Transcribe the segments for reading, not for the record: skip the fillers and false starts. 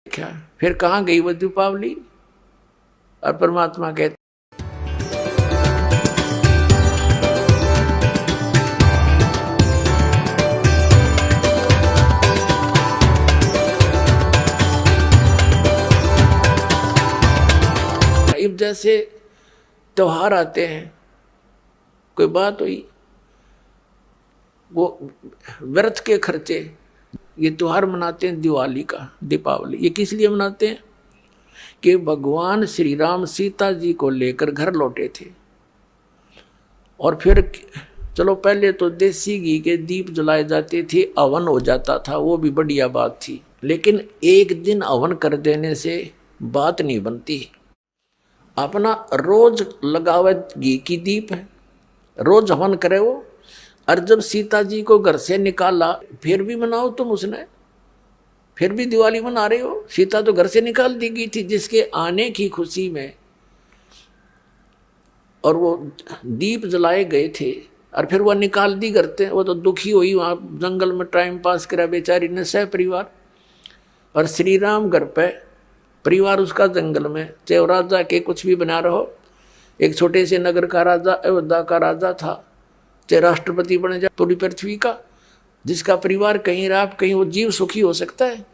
क्या फिर कहाँ गई वो दीपावली। और परमात्मा कहते अब जैसे त्योहार आते हैं, कोई बात हुई, वो व्रत के खर्चे, ये त्योहार मनाते हैं दिवाली का, दीपावली, ये किस लिए मनाते हैं कि भगवान श्री राम सीता जी को लेकर घर लौटे थे। और फिर चलो पहले तो देसी घी के दीप जलाए जाते थे, हवन हो जाता था, वो भी बढ़िया बात थी। लेकिन एक दिन हवन कर देने से बात नहीं बनती। अपना रोज लगावे घी की दीप है, रोज हवन करे वो। और जब सीता जी को घर से निकाला, फिर भी मनाओ तुम उसने, फिर भी दिवाली मना रहे हो। सीता तो घर से निकाल दी गई थी जिसके आने की खुशी में, और वो दीप जलाए गए थे, और फिर वो निकाल दी करते। वो तो दुखी हुई, वहाँ जंगल में टाइम पास करा बेचारी ने सह परिवार। और श्री राम घर पे, परिवार उसका जंगल में, चाहे राजा के कुछ भी बना रहो, एक छोटे से नगर का राजा, अयोध्या का राजा था, चाहे राष्ट्रपति बने जाए पूरी पृथ्वी का, जिसका परिवार कहीं रहा कहीं वो जीव सुखी हो सकता है,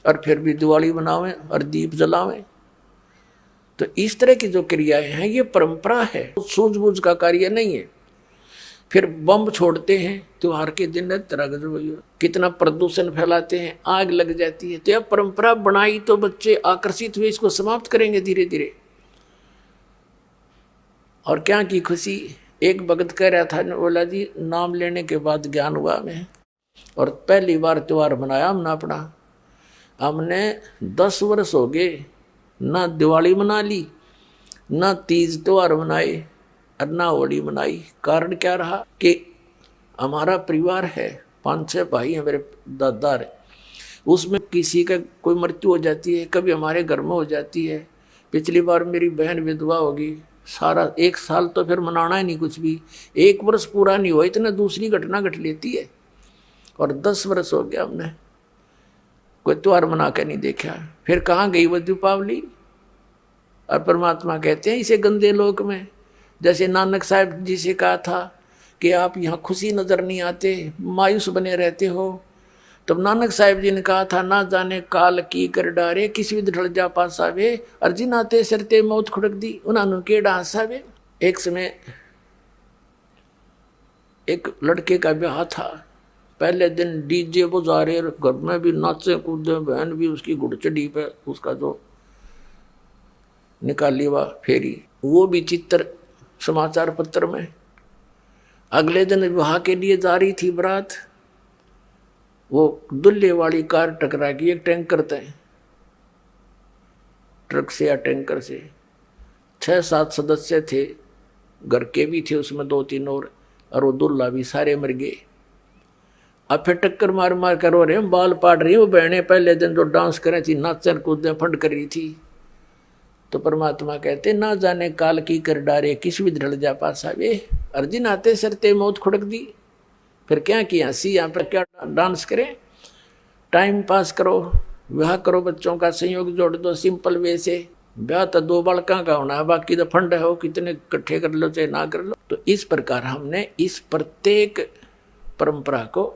और फिर भी दिवाली मनावें और दीप जलावें। तो इस तरह की जो क्रियाएं हैं ये परंपरा है, सूझबूझ का कार्य नहीं है। फिर बम छोड़ते हैं त्योहार के दिन, कितना प्रदूषण फैलाते हैं, आग लग जाती है। तो यह परंपरा बनाई तो बच्चे आकर्षित हुए, इसको समाप्त करेंगे धीरे धीरे। और क्या की खुशी, एक भगत कह रहा था, बोला जी नाम लेने के बाद ज्ञान हुआ हमें, और पहली बार त्योहार मनाया हमने अपना। हमने 10 वर्ष हो गए ना दिवाली मना ली, ना तीज त्योहार मनाए, और ना होली मनाई। कारण क्या रहा कि हमारा परिवार है, 5-6 भाई हैं, मेरे दादा है, उसमें किसी का कोई मृत्यु हो जाती है, कभी हमारे घर में हो जाती है। पिछली बार मेरी बहन विधवा होगी, सारा 1 साल तो फिर मनाना ही नहीं कुछ भी, 1 वर्ष पूरा नहीं हुआ इतना दूसरी घटना घट लेती है। और 10 वर्ष हो गया हमने कोई त्योहार मना के नहीं देखा। फिर कहाँ गई वो दीपावली। और परमात्मा कहते हैं इसे गंदे लोक में, जैसे नानक साहब जी से कहा था कि आप यहाँ खुशी नजर नहीं आते, मायूस बने रहते हो। तब नानक साहब जी ने कहा था, ना जाने काल की कर डारे, किसी भी ढल जा पासावे, अर्जी नाते सरते मौत खुड़क दी, उन्होंने के डांसावे। एक समय एक लड़के का ब्याह था, पहले दिन डीजे बजा रहे, घर में भी नाचे कूदे, बहन भी उसकी घुड़चड़ी पे उसका जो निकाली हुआ फेरी, वो भी चित्र समाचार पत्र में। अगले दिन विवाह के लिए जा रही थी बारात, वो दुल्हे वाली कार टकरा गई एक टैंकर से, ट्रक से या टैंकर से। 6-7 सदस्य थे, घर के भी थे उसमें 2-3 और वो दुल्हा भी, सारे मर गए। अब फिर टक्कर मार मार कर रो रहे हैं, बाल पाड़ रही वो बहनें, पहले दिन जो डांस कर रही थी, नाचन कूदे फंड कर रही थी। तो परमात्मा कहते, ना जाने काल की कर डारे, किस भी ढल जा पासा वे, अर्जुन आते सरते मौत खुड़क दी। फिर क्या किया, सी यहाँ पर क्या डांस करें, टाइम पास करो, ब्याह करो, बच्चों का संयोग जोड़ दो सिंपल वे से। ब्याह तो 2 बालका का होना है, बाकी तो फंड है, वो कितने इकट्ठे कर लो चाहे ना कर लो। तो इस प्रकार हमने इस प्रत्येक परंपरा को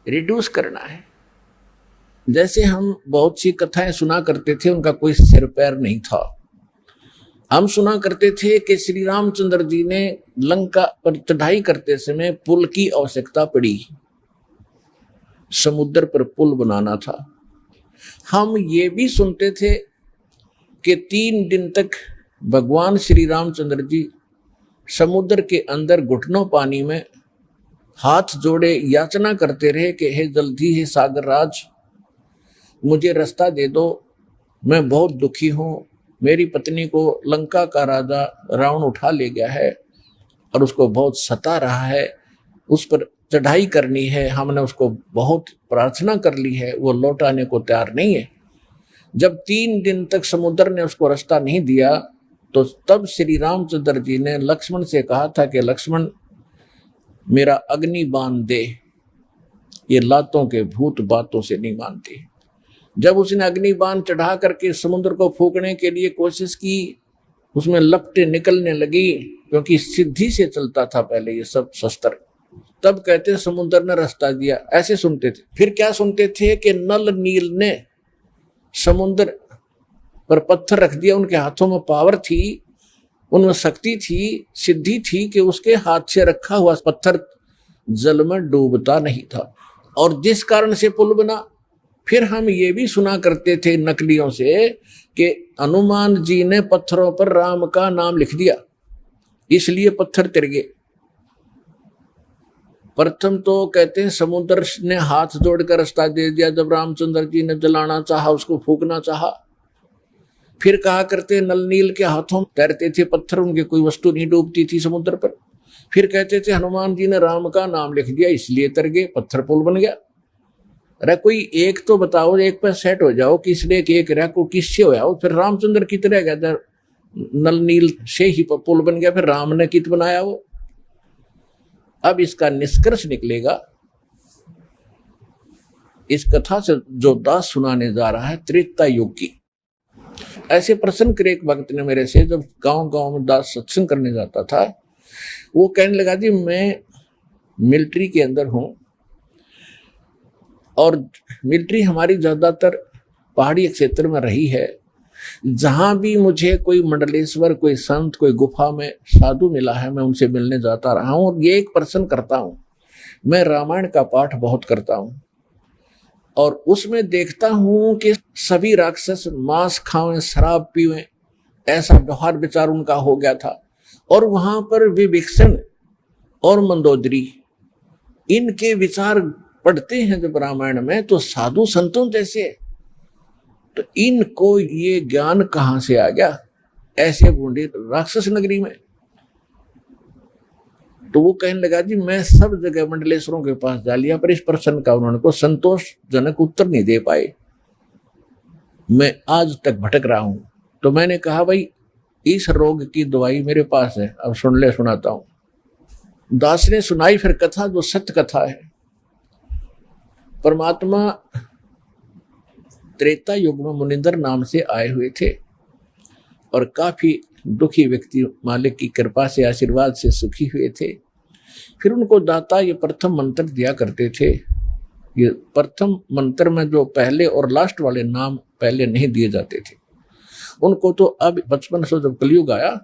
रिड्यूस करना है। जैसे हम बहुत सी कथाएं सुना करते थे, उनका कोई सिर पैर नहीं था। हम सुना करते थे कि श्री रामचंद्र जी ने लंका पर चढ़ाई करते समय पुल की आवश्यकता पड़ी, समुद्र पर पुल बनाना था। हम ये भी सुनते थे कि 3 दिन तक भगवान श्री रामचंद्र जी समुद्र के अंदर घुटनों पानी में हाथ जोड़े याचना करते रहे कि हे जल्दी हे सागर राज, मुझे रास्ता दे दो, मैं बहुत दुखी हूँ, मेरी पत्नी को लंका का राजा रावण उठा ले गया है और उसको बहुत सता रहा है, उस पर चढ़ाई करनी है, हमने उसको बहुत प्रार्थना कर ली है, वो लौटाने को तैयार नहीं है। जब 3 दिन तक समुद्र ने उसको रास्ता नहीं दिया, तो तब श्री रामचंद्र जी ने लक्ष्मण से कहा था कि लक्ष्मण मेरा अग्नि बांध दे, ये लातों के भूत बातों से नहीं मानते। जब उसने अग्निबाण चढ़ा करके समुद्र को फूकने के लिए कोशिश की, उसमें लपटें निकलने लगी, क्योंकि सिद्धि से चलता था पहले ये सब शस्त्र। तब कहते समुद्र ने रास्ता दिया, ऐसे सुनते थे। फिर क्या सुनते थे कि नल नील ने समुद्र पर पत्थर रख दिया, उनके हाथों में पावर थी, उनमें शक्ति थी, सिद्धि थी कि उसके हाथ से रखा हुआ पत्थर जल में डूबता नहीं था, और जिस कारण से पुल बना। फिर हम ये भी सुना करते थे नकलियों से कि हनुमान जी ने पत्थरों पर राम का नाम लिख दिया, इसलिए पत्थर तिर गए। प्रथम तो कहते हैं समुद्र ने हाथ जोड़कर रास्ता दे दिया जब रामचंद्र जी ने जलाना चाहा, उसको फूकना चाहा। फिर कहा करते नल नील के हाथों तैरते थे पत्थर, उनके कोई वस्तु नहीं डूबती थी समुद्र पर। फिर कहते थे हनुमान जी ने राम का नाम लिख दिया, इसलिए तर गए, पत्थर पुल बन गया। अरे कोई एक तो बताओ, एक पर सेट हो जाओ, किसने एक रहा को किससे हो जाओ, फिर रामचंद्र कित रह गया, नल नील से ही पुल बन गया, फिर राम ने कित बनाया वो। अब इसका निष्कर्ष निकलेगा इस कथा से जो दास सुनाने जा रहा है त्रेता युग की। ऐसे प्रश्न करे एक भक्त ने मेरे से, जब गांव गांव में दास सत्संग करने जाता था, वो कहने लगा जी मैं मिलिट्री के अंदर हूं, और मिलिट्री हमारी ज्यादातर पहाड़ी क्षेत्र में रही है। जहां भी मुझे कोई मंडलेश्वर, कोई संत, कोई गुफा में साधु मिला है, मैं उनसे मिलने जाता रहा हूं। और ये एक प्रश्न करता हूं, मैं रामायण का पाठ बहुत करता हूं, और उसमें देखता हूं कि सभी राक्षस मांस खाएं, शराब पीवें, ऐसा व्यवहार विचार उनका हो गया था। और वहां पर विभीषण और मंदोदरी, इनके विचार पढ़ते हैं जब रामायण में, तो साधु संतों जैसे, तो इनको ये ज्ञान कहां से आ गया ऐसे बूढ़े राक्षस नगरी में। तो वो कहने लगा जी मैं सब जगह मंडलेश्वरों के पास जा लिया, पर इस प्रश्न का उन्होंने को संतोषजनक उत्तर नहीं दे पाए, मैं आज तक भटक रहा हूं। तो मैंने कहा भाई इस रोग की दवाई मेरे पास है, अब सुन ले, सुनाता हूं। दास ने सुनाई फिर कथा, जो सत्य कथा है। परमात्मा त्रेता युग में मुनिंदर नाम से आए हुए थे, और काफी दुखी व्यक्ति मालिक की कृपा से, आशीर्वाद से सुखी हुए थे। फिर उनको दाता ये प्रथम मंत्र दिया करते थे। ये प्रथम मंत्र में जो पहले और लास्ट वाले नाम पहले नहीं दिए जाते थे, उनको तो अब 5500 जब कलयुग आया,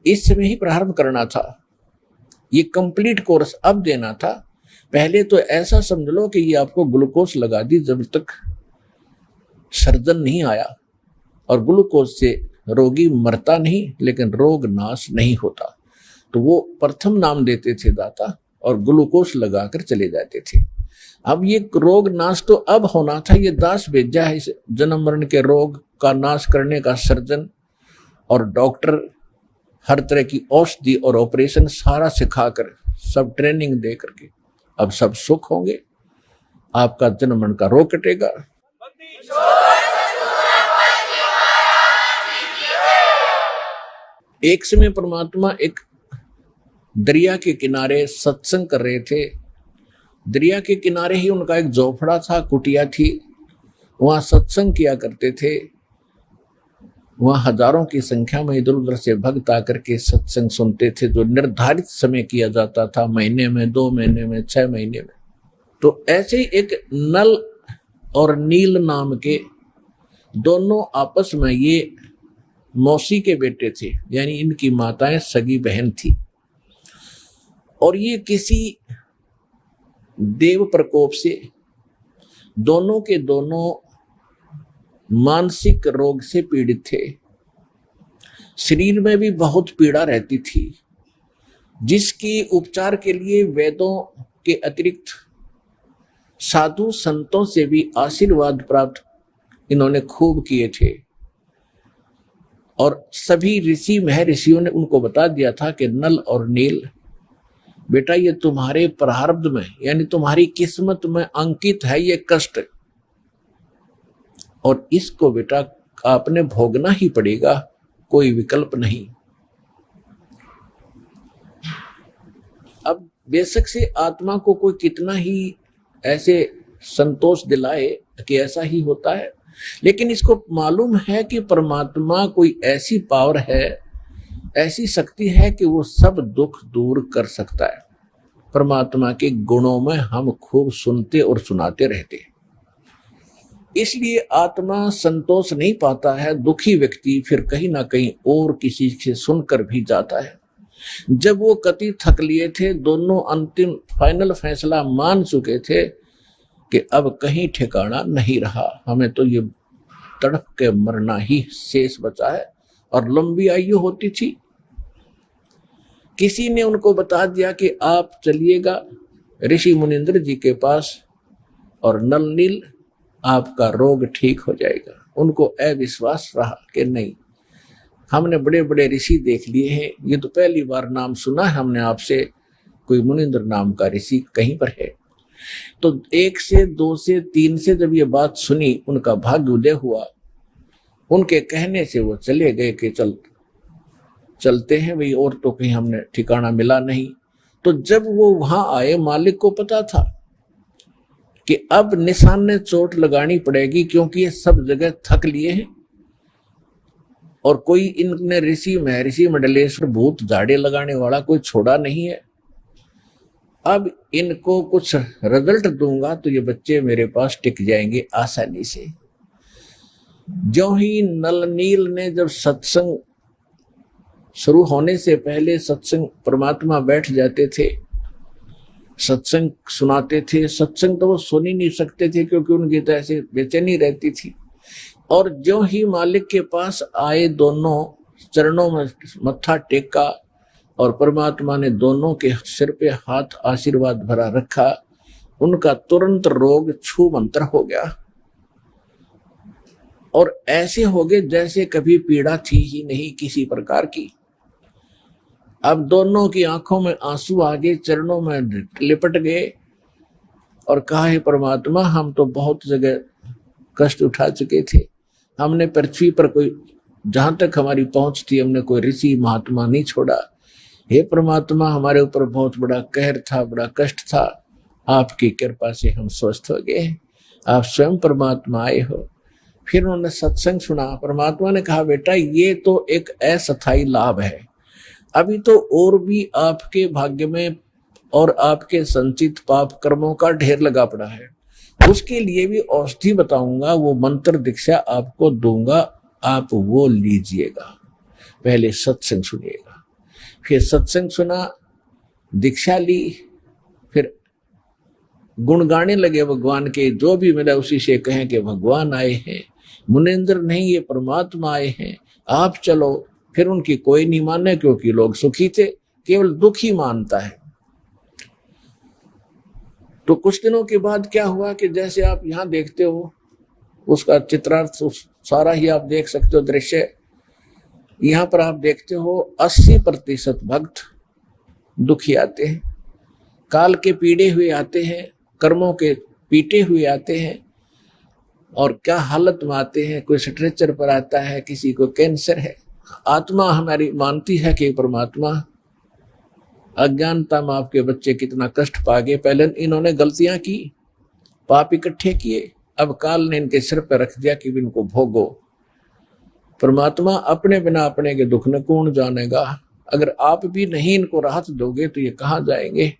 इस समय ही प्रारंभ करना था, ये कंप्लीट कोर्स अब देना था। पहले तो ऐसा समझ लो कि ये आपको ग्लूकोज लगा दी जब तक सर्जन नहीं आया, और ग्लूकोज से रोगी मरता नहीं, लेकिन रोग नाश नहीं होता। तो वो प्रथम नाम देते थे दाता, और ग्लूकोज लगाकर चले जाते थे। अब ये रोग नाश तो अब होना था, ये दास भेजा है इस जन्म मरण के रोग का नाश करने का सर्जन और डॉक्टर, हर तरह की औषधि और ऑपरेशन सारा सिखाकर, सब ट्रेनिंग दे करके अब सब सुख होंगे, आपका जन्म मरण का रोग कटेगा। एक समय परमात्मा एक दरिया के किनारे सत्संग कर रहे थे। दरिया के किनारे ही उनका एक झोपड़ा था, कुटिया थी, वहां सत्संग किया करते थे। वहां हजारों की संख्या में इधर उधर से भक्त आकर के सत्संग सुनते थे, जो निर्धारित समय किया जाता था, महीने में, 2 महीने में, 6 महीने में। तो ऐसे ही एक नल और नील नाम के दोनों आपस में, ये मौसी के बेटे थे, यानी इनकी माताएं सगी बहन थी, और ये किसी देव प्रकोप से दोनों के दोनों मानसिक रोग से पीड़ित थे। शरीर में भी बहुत पीड़ा रहती थी, जिसकी उपचार के लिए वेदों के अतिरिक्त साधु संतों से भी आशीर्वाद प्राप्त इन्होंने खूब किए थे। और सभी ऋषि महर्षियों ने उनको बता दिया था कि नल और नील, बेटा ये तुम्हारे प्रारब्ध में, यानी तुम्हारी किस्मत में अंकित है ये कष्ट, और इसको बेटा आपने भोगना ही पड़ेगा, कोई विकल्प नहीं। अब बेशक से आत्मा को कोई कितना ही ऐसे संतोष दिलाए, कि ऐसा ही होता है, लेकिन इसको मालूम है कि परमात्मा कोई ऐसी पावर है, ऐसी शक्ति है कि वो सब दुख दूर कर सकता है। परमात्मा के गुणों में हम खूब सुनते और सुनाते रहते हैं, इसलिए आत्मा संतोष नहीं पाता है। दुखी व्यक्ति फिर कहीं ना कहीं और किसी से सुनकर भी जाता है। जब वो कति थक लिए थे, दोनों अंतिम फाइनल फैसला मान चुके थे कि अब कहीं ठिकाना नहीं रहा, हमें तो ये तड़प के मरना ही शेष बचा है, और लंबी आयु होती थी। किसी ने उनको बता दिया कि आप चलिएगा ऋषि मुनिंद्र जी के पास और नल नील आपका रोग ठीक हो जाएगा। उनको अविश्वास रहा कि नहीं, हमने बड़े बड़े ऋषि देख लिए हैं, ये तो पहली बार नाम सुना है हमने आपसे, कोई मुनिंद्र नाम का ऋषि कहीं पर है। तो 1 से 2 से 3 से जब ये बात सुनी, उनका भाग्य उदय हुआ। उनके कहने से वो चले गए कि चलते हैं भाई, और तो कहीं हमने ठिकाना मिला नहीं। तो जब वो वहां आए, मालिक को पता था कि अब निशान ने चोट लगानी पड़ेगी, क्योंकि ये सब जगह थक लिए हैं और कोई इनने ऋषि महर्षि मंडलेश्वर भूत झाड़े लगाने वाला कोई छोड़ा नहीं है। अब इनको कुछ रिजल्ट दूंगा तो ये बच्चे मेरे पास टिक जाएंगे आसानी से। जो ही नल नील ने जब सत्संग शुरू होने से पहले सत्संग परमात्मा बैठ जाते थे, सत्संग सुनाते थे। सत्संग तो वो सुन ही नहीं सकते थे क्योंकि उनकी तो ऐसे बेचैनी रहती थी। और जो ही मालिक के पास आए, दोनों चरणों में मत्था टेका और परमात्मा ने दोनों के सिर पे हाथ आशीर्वाद भरा रखा, उनका तुरंत रोग छू मंतर हो गया और ऐसे हो गए जैसे कभी पीड़ा थी ही नहीं किसी प्रकार की। अब दोनों की आंखों में आंसू आ गए, चरणों में लिपट गए और कहा, हे परमात्मा, हम तो बहुत जगह कष्ट उठा चुके थे, हमने पृथ्वी पर कोई, जहां तक हमारी पहुंच थी, हमने कोई ऋषि महात्मा नहीं छोड़ा। हे परमात्मा, हमारे ऊपर बहुत बड़ा कहर था, बड़ा कष्ट था, आपकी कृपा से हम स्वस्थ हो गए, आप स्वयं परमात्मा आए हो। फिर उन्होंने सत्संग सुना। परमात्मा ने कहा, बेटा ये तो एक अस्थायी लाभ है, अभी तो और भी आपके भाग्य में और आपके संचित पाप कर्मों का ढेर लगा पड़ा है, उसके लिए भी औषधि बताऊंगा, वो मंत्र दीक्षा आपको दूंगा, आप वो लीजिएगा। पहले सत्संग सुनिएगा। फिर सत्संग सुना, दीक्षा ली, फिर गुण गाने लगे भगवान के, जो भी मिला उसी से कहें कि भगवान आए हैं, मुनिंद्र नहीं ये परमात्मा आए हैं, आप चलो। फिर उनकी कोई नहीं माने क्योंकि लोग सुखी थे, केवल दुखी मानता है। तो कुछ दिनों के बाद क्या हुआ कि जैसे आप यहां देखते हो, उसका चित्रार्थ सारा ही आप देख सकते हो दृश्य। यहां पर आप देखते हो 80% भक्त दुखी आते हैं, काल के पीड़े हुए आते हैं, कर्मों के पीटे हुए आते हैं, और क्या हालत में आते हैं। कोई स्ट्रेचर पर आता है, किसी को कैंसर है। आत्मा हमारी मानती है कि परमात्मा, अज्ञानता में आपके बच्चे कितना कष्ट पा गए, पहले इन्होंने गलतियां की, पाप इकट्ठे किए, अब काल ने इनके सिर पर रख दिया कि इनको भोगो। परमात्मा अपने बिना अपने के दुख न कौन जानेगा। अगर आप भी नहीं इनको राहत दोगे तो ये कहाँ जाएंगे।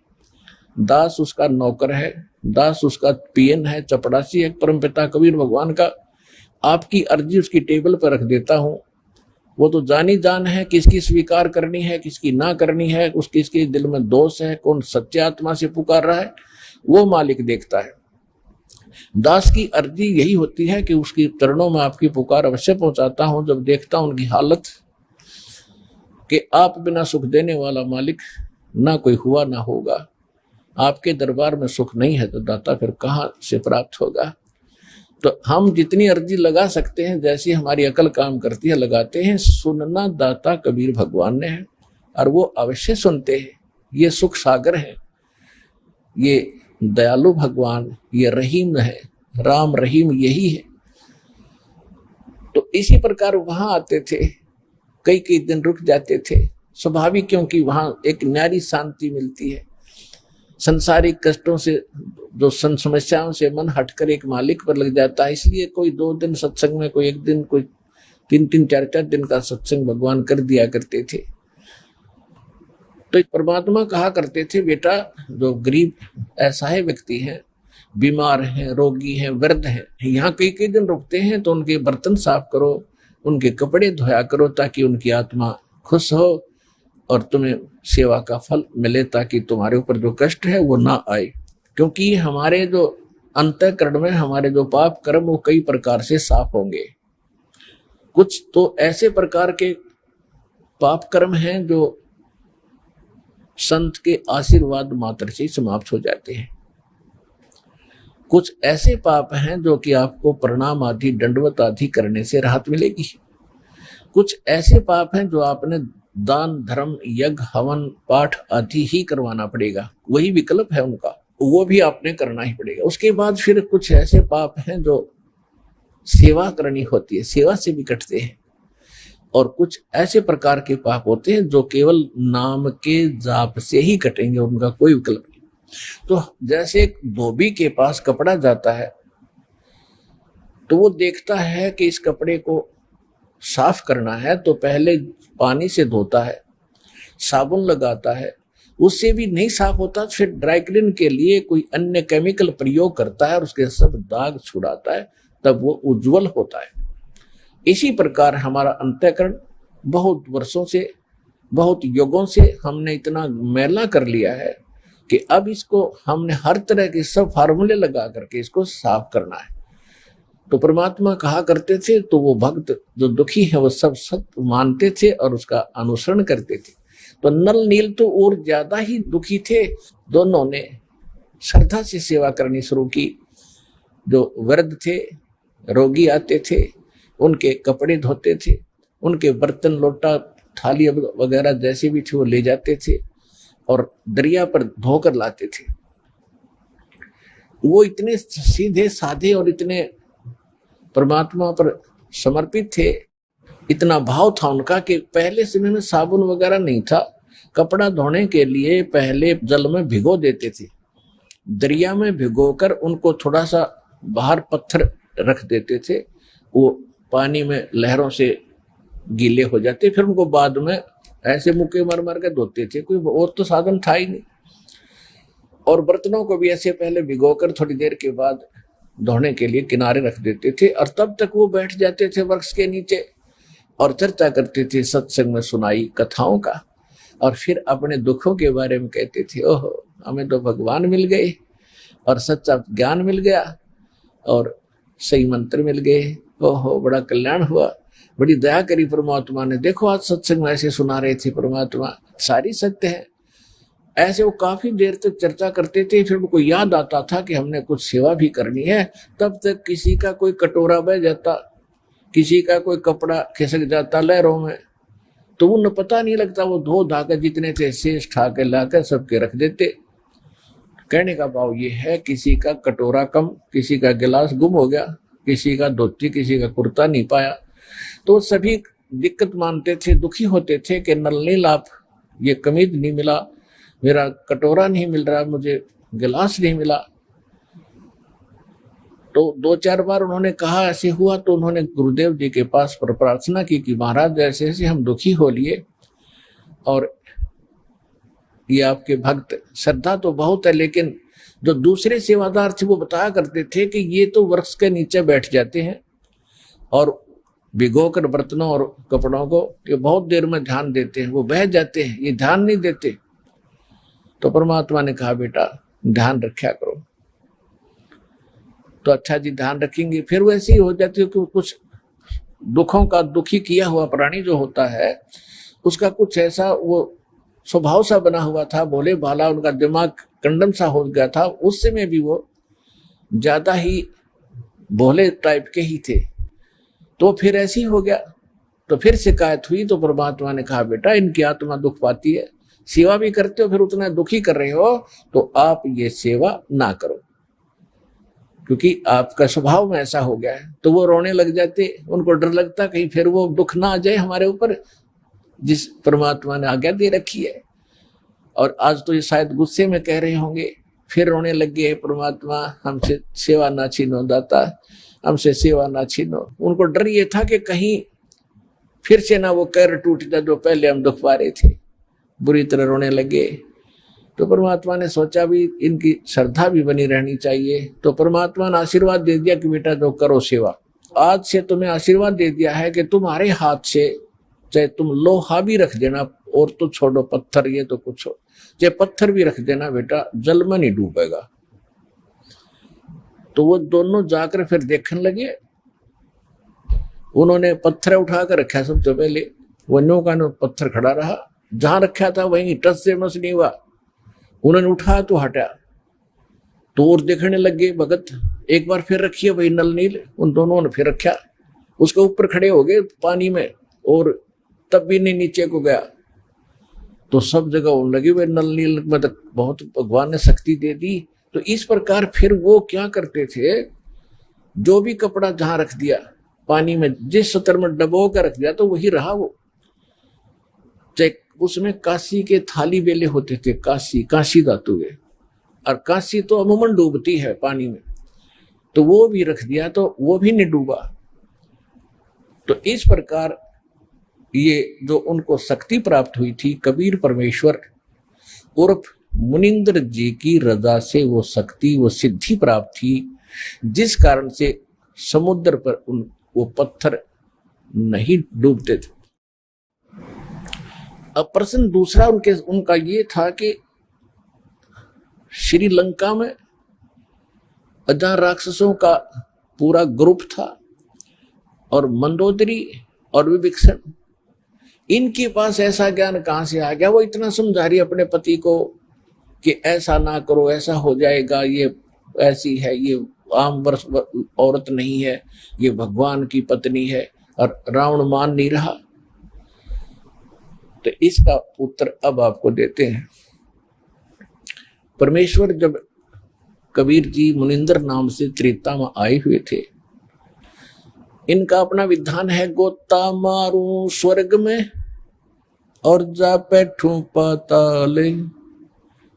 दास उसका नौकर है, दास उसका पीएन है, चपड़ासी है परमपिता कबीर भगवान का। आपकी अर्जी उसकी टेबल पर रख देता हूं, वो तो जानी जान है किसकी स्वीकार करनी है, किसकी ना करनी है, किसके दिल में दोष है, कौन सच्चे आत्मा से पुकार रहा है, वो मालिक देखता है। दास की अर्जी यही होती है कि उसकी चरणों में आपकी पुकार अवश्य पहुंचाता हूं। जब देखता हूं उनकी हालत कि आप बिना सुख देने वाला मालिक ना कोई हुआ ना होगा, आपके दरबार में सुख नहीं है तो दाता फिर कहां से प्राप्त होगा। तो हम जितनी अर्जी लगा सकते हैं, जैसी हमारी अकल काम करती है, लगाते हैं। सुनना दाता कबीर भगवान ने है और वो अवश्य सुनते हैं। ये सुख सागर है, ये दयालु भगवान, ये रहीम है, राम रहीम यही है। तो इसी प्रकार वहां आते थे, कई कई दिन रुक जाते थे, स्वाभाविक, क्योंकि वहां एक न्यारी शांति मिलती है। संसारिक कष्टों से, जो समस्याओं से मन हटकर एक मालिक पर लग जाता है। इसलिए कोई 2 दिन सत्संग में, कोई 1 दिन, कोई 3-3, 4-4 दिन का सत्संग भगवान कर दिया करते थे। तो परमात्मा कहा करते थे, बेटा जो गरीब असहाय व्यक्ति हैं, बीमार हैं, रोगी हैं, वृद्ध हैं, यहाँ कई कई दिन रुकते हैं, तो उनके बर्तन साफ करो, उनके कपड़े धोया करो, ताकि उनकी आत्मा खुश हो और तुम्हें सेवा का फल मिले, ताकि तुम्हारे ऊपर जो कष्ट है वो ना आए। क्योंकि हमारे जो अंतःकरण में हमारे जो पाप कर्म वो कई प्रकार से साफ होंगे। कुछ तो ऐसे प्रकार के पाप कर्म हैं जो संत के आशीर्वाद मात्र से समाप्त हो जाते हैं। कुछ ऐसे पाप हैं जो कि आपको प्रणाम आदि, दंडवत आदि करने से राहत मिलेगी। कुछ ऐसे पाप हैं जो आपने दान, धर्म, यज्ञ, हवन, पाठ आदि ही करवाना पड़ेगा, वही विकल्प है उनका, वो भी आपने करना ही पड़ेगा। उसके बाद फिर कुछ ऐसे पाप हैं जो सेवा करनी होती है, सेवा से भी कटते हैं। और कुछ ऐसे प्रकार के पाप होते हैं जो केवल नाम के जाप से ही कटेंगे, उनका कोई विकल्प नहीं। तो जैसे एक धोबी के पास कपड़ा जाता है, तो वो देखता है कि इस कपड़े को साफ करना है, तो पहले पानी से धोता है, साबुन लगाता है, उससे भी नहीं साफ होता, फिर ड्राई क्लीन के लिए कोई अन्य केमिकल प्रयोग करता है और उसके सब दाग छुड़ाता है, तब वो उज्जवल होता है। इसी प्रकार हमारा अंतःकरण बहुत वर्षों से, बहुत युगों से हमने इतना मैला कर लिया है कि अब इसको हमने हर तरह के सब फार्मूले लगा करके इसको साफ करना है। तो परमात्मा कहा करते थे, तो वो भक्त जो दुखी है वो सब सत्य मानते थे और उसका अनुसरण करते थे। तो नल नील तो और ज्यादा ही दुखी थे। दोनों ने श्रद्धा से सेवा करनी शुरू की। जो वृद्ध थे, रोगी आते थे, उनके कपड़े धोते थे, उनके बर्तन, लोटा, थाली वगैरह जैसे भी थे वो ले जाते थे और दरिया पर धोकर लाते थे। वो इतने सीधे साधे और इतने परमात्मा पर समर्पित थे, इतना भाव था उनका कि पहले समय में साबुन वगैरह नहीं था। कपड़ा धोने के लिए पहले जल में भिगो देते थे, दरिया में भिगोकर उनको थोड़ा सा बाहर पत्थर रख देते थे, वो पानी में लहरों से गीले हो जाते, फिर उनको बाद में ऐसे मुक्के मार मार के धोते थे। कोई और तो साधन था ही नहीं। और बर्तनों को भी ऐसे पहले भिगोकर थोड़ी देर के बाद धोने के लिए किनारे रख देते थे, और तब तक वो बैठ जाते थे वृक्ष के नीचे और चर्चा करते थे सत्संग में सुनाई कथाओं का, और फिर अपने दुखों के बारे में कहते थे, ओहो हमें तो भगवान मिल गए और सच्चा ज्ञान मिल गया और सही मंत्र मिल गए, ओहो बड़ा कल्याण हुआ, बड़ी दया करी परमात्मा ने, देखो आज सत्संग में ऐसे सुना रहे थे परमात्मा, सारी सत्य है। ऐसे वो काफी देर तक चर्चा करते थे। फिर उनको याद आता था कि हमने कुछ सेवा भी करनी है, तब तक किसी का कोई कटोरा बह जाता, किसी का कोई कपड़ा खिसक जाता लहरों में, तो उन्हें पता नहीं लगता, वो धो धाकर जितने थे शेष ठा के लाकर सबके रख देते। कहने का भाव ये है, किसी का कटोरा कम, किसी का गिलास गुम हो गया, किसी का धोती, किसी का कुर्ता नहीं पाया, तो सभी दिक्कत मानते थे, दुखी होते थे कि नल नील आप, ये कमीज नहीं मिला, मेरा कटोरा नहीं मिल रहा, मुझे गिलास नहीं मिला। तो 2-4 बार उन्होंने कहा ऐसे हुआ, तो उन्होंने गुरुदेव जी के पास प्रार्थना की कि महाराज ऐसे ऐसे हम दुखी हो लिए, और ये आपके भक्त, श्रद्धा तो बहुत है, लेकिन जो दूसरे सेवादार थे वो बताया करते थे कि ये तो वृक्ष के नीचे बैठ जाते हैं और भिगोकर बर्तनों और कपड़ों को ये बहुत देर में ध्यान देते हैं, वो बह जाते हैं, ये ध्यान नहीं देते। तो परमात्मा ने कहा बेटा ध्यान रखा करो। तो अच्छा जी ध्यान रखेंगे। फिर वैसे ही हो जाती है कि कुछ दुखों का, दुखी किया हुआ प्राणी जो होता है उसका कुछ ऐसा वो स्वभाव सा बना हुआ था, भोले भाला, उनका दिमाग कंडम सा हो गया था, उस समय भी वो ज्यादा ही भोले टाइप के ही थे। तो फिर ऐसे ही हो गया, तो फिर शिकायत हुई। तो परमात्मा ने कहा बेटा इनकी आत्मा दुख पाती है, सेवा भी करते हो फिर उतना दुखी कर रहे हो, तो आप ये सेवा ना करो, क्योंकि आपका स्वभाव में ऐसा हो गया है। तो वो रोने लग जाते, उनको डर लगता कहीं फिर वो दुख ना आ जाए हमारे ऊपर जिस परमात्मा ने आज्ञा दे रखी है। और आज तो ये शायद गुस्से में कह रहे होंगे, फिर रोने लग गए, परमात्मा हमसे सेवा ना छीनो दाता, हमसे सेवा ना छीनो। उनको डर ये था कि कहीं फिर से ना वो कैर टूट जाए जो पहले हम दुख पा रहे थे। बुरी तरह रोने लगे। तो परमात्मा ने सोचा भी इनकी श्रद्धा भी बनी रहनी चाहिए, तो परमात्मा ने आशीर्वाद दे दिया कि बेटा जो करो सेवा, आज से तुम्हें आशीर्वाद दे दिया है कि तुम्हारे हाथ से चाहे तुम लोहा भी रख देना, और तो छोड़ो पत्थर, ये तो कुछ हो, चाहे पत्थर भी रख देना बेटा, जल में नहीं डूबेगा। तो वो दोनों जाकर फिर देखने लगे। उन्होंने पत्थर उठा कर रखा सबसे पहले, वन्यों का पत्थर खड़ा रहा, जहां रखा था वहीं टच से मस नहीं हुआ। उन्होंने उठाया तो हटा, तो और देखने लगे भगत, एक बार फिर रखिए वही नल नील। उन दोनों ने फिर रखा, उसके ऊपर खड़े हो गए पानी में, और तब भी नहीं नीचे को गया। तो सब जगह होने लगी वही नल नील, मतलब बहुत भगवान ने शक्ति दे दी। तो इस प्रकार फिर वो क्या करते थे, जो भी कपड़ा जहां रख दिया पानी में, जिस सतर में डबो कर रख दिया तो वही रहा वो। चाहे उसमें कांसी के थाली बेले होते थे, कांसी धातु के, और कांसी तो अमूमन डूबती है पानी में, तो वो भी रख दिया तो वो भी नहीं डूबा। तो इस प्रकार ये जो उनको शक्ति प्राप्त हुई थी, कबीर परमेश्वर उर्फ मुनिंद्र जी की रजा से वो शक्ति, वो सिद्धि प्राप्त थी, जिस कारण से समुद्र पर वो पत्थर नहीं डूबते थे। अब प्रश्न दूसरा उनका ये था कि श्रीलंका में जहां राक्षसों का पूरा ग्रुप था, और मंदोदरी और विभीषण, इनके पास ऐसा ज्ञान कहां से आ गया? वो इतना समझा रही अपने पति को कि ऐसा ना करो, ऐसा हो जाएगा, ये ऐसी है, ये आम वर्ष औरत नहीं है, ये भगवान की पत्नी है, और रावण मान नहीं रहा। तो इसका उत्तर अब आपको देते हैं। परमेश्वर जब कबीर जी मुनिंदर नाम से त्रेता में आए हुए थे, इनका अपना विधान है, गोता मारू स्वर्ग में और जा बैठूं पाताल,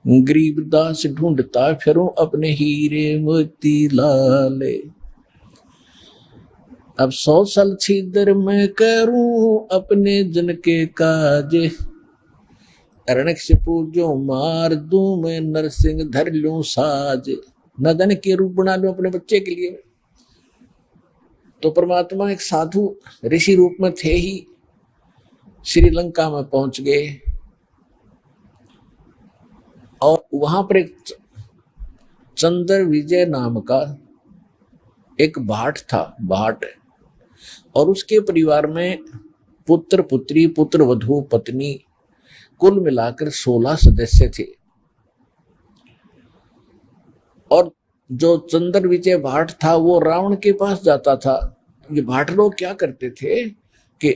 गरीबदास ढूंढता फिरूं अपने हीरे मोती लाले। अब 100 साल छिदर मैं करूं अपने जन के काज, अरणक से पूजो मार दूं मैं नरसिंह धर लूं साज। नदन के रूप बना लूं अपने बच्चे के लिए। तो परमात्मा एक साधु ऋषि रूप में थे ही, श्रीलंका में पहुंच गए, और वहां पर एक चंद्र विजय नाम का एक भाट था, भाट, और उसके परिवार में पुत्र पुत्री, पुत्र वधू, पत्नी, कुल मिलाकर 16 सदस्य थे। और जो चंद्र विजय भाट था वो रावण के पास जाता था। ये भाट लोग क्या करते थे कि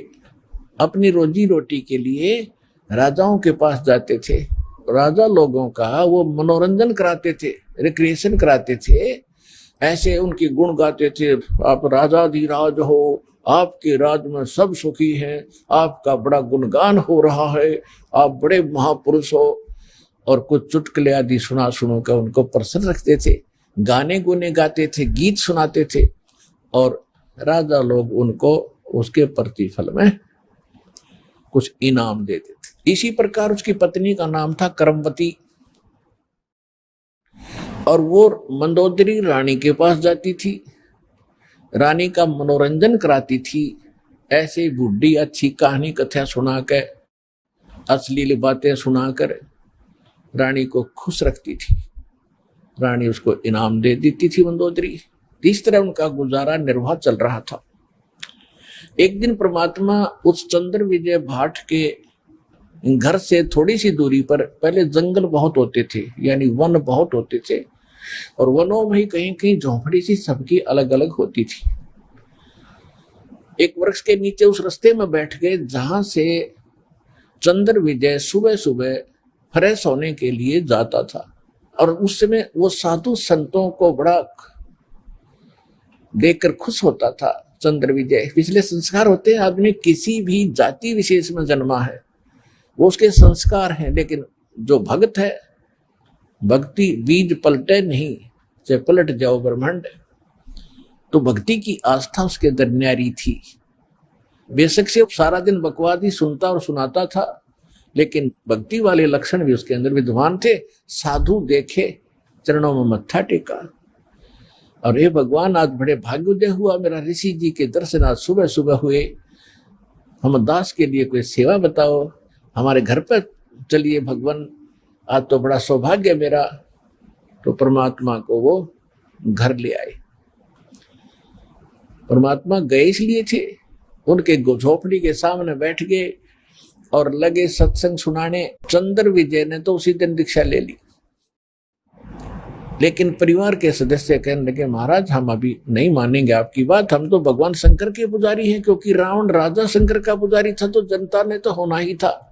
अपनी रोजी रोटी के लिए राजाओं के पास जाते थे, राजा लोगों का वो मनोरंजन कराते थे, रिक्रिएशन कराते थे, ऐसे उनके गुण गाते थे, आप राजाधिराज हो, आपके राज में सब सुखी हैं, आपका बड़ा गुणगान हो रहा है, आप बड़े महापुरुष हो, और कुछ चुटकुले आदि सुनो कर उनको प्रसन्न रखते थे, गाने गुने गाते थे, गीत सुनाते थे, और राजा लोग उनको उसके प्रतिफल में कुछ इनाम देते थे। इसी प्रकार उसकी पत्नी का नाम था करमवती, और वो मंदोदरी रानी के पास जाती थी, रानी का मनोरंजन कराती थी, ऐसे बुढ़ी अच्छी कहानी कथा सुनाकर, अश्लील बातें सुनाकर रानी को खुश रखती थी। रानी उसको इनाम दे देती थी मंदोदरी। इस तरह उनका गुजारा निर्वाह चल रहा था। एक दिन परमात्मा उस चंद्र विजय भाट के घर से थोड़ी सी दूरी पर, पहले जंगल बहुत होते थे, यानी वन बहुत होते थे, और वनों में कहीं कहीं झोंपड़ी सी सबकी अलग अलग होती थी। एक वृक्ष के नीचे उस रास्ते में बैठ गए जहां से चंद्र विजय सुबह सुबह फ्रेश होने के लिए जाता था। और उस समय वो साधु संतों को बड़ा देखकर खुश होता था। चंद्र विजय पिछले संस्कार होते हैं, आदमी किसी भी जाति विशेष में जन्मा है, वो उसके संस्कार हैं, लेकिन जो भक्त है, भक्ति बीज पलटे नहीं, चाहे पलट जाओ ब्रह्मांड। तो भक्ति की आस्था उसके अंदर न्यारी थी। बेशक से सारा दिन बकवाद ही सुनता और सुनाता था, लेकिन भक्ति वाले लक्षण भी उसके अंदर विद्वान थे। साधु देखे, चरणों में मत्था टेका। और हे भगवान, आज बड़े भाग्योदय हुआ, मेरा ऋषि जी के दर्शन आज सुबह सुबह हुए। हम दास के लिए कोई सेवा बताओ, हमारे घर पर चलिए भगवान, आज तो बड़ा सौभाग्य मेरा। तो परमात्मा को वो घर ले आए। परमात्मा गए इसलिए थे, उनके झोपड़ी के सामने बैठ गए और लगे सत्संग सुनाने। चंद्र विजय ने तो उसी दिन दीक्षा ले ली, लेकिन परिवार के सदस्य कहने लगे, महाराज हम अभी नहीं मानेंगे आपकी बात, हम तो भगवान शंकर के पुजारी हैं। क्योंकि रावण राजा शंकर का पुजारी था, तो जनता ने तो होना ही था।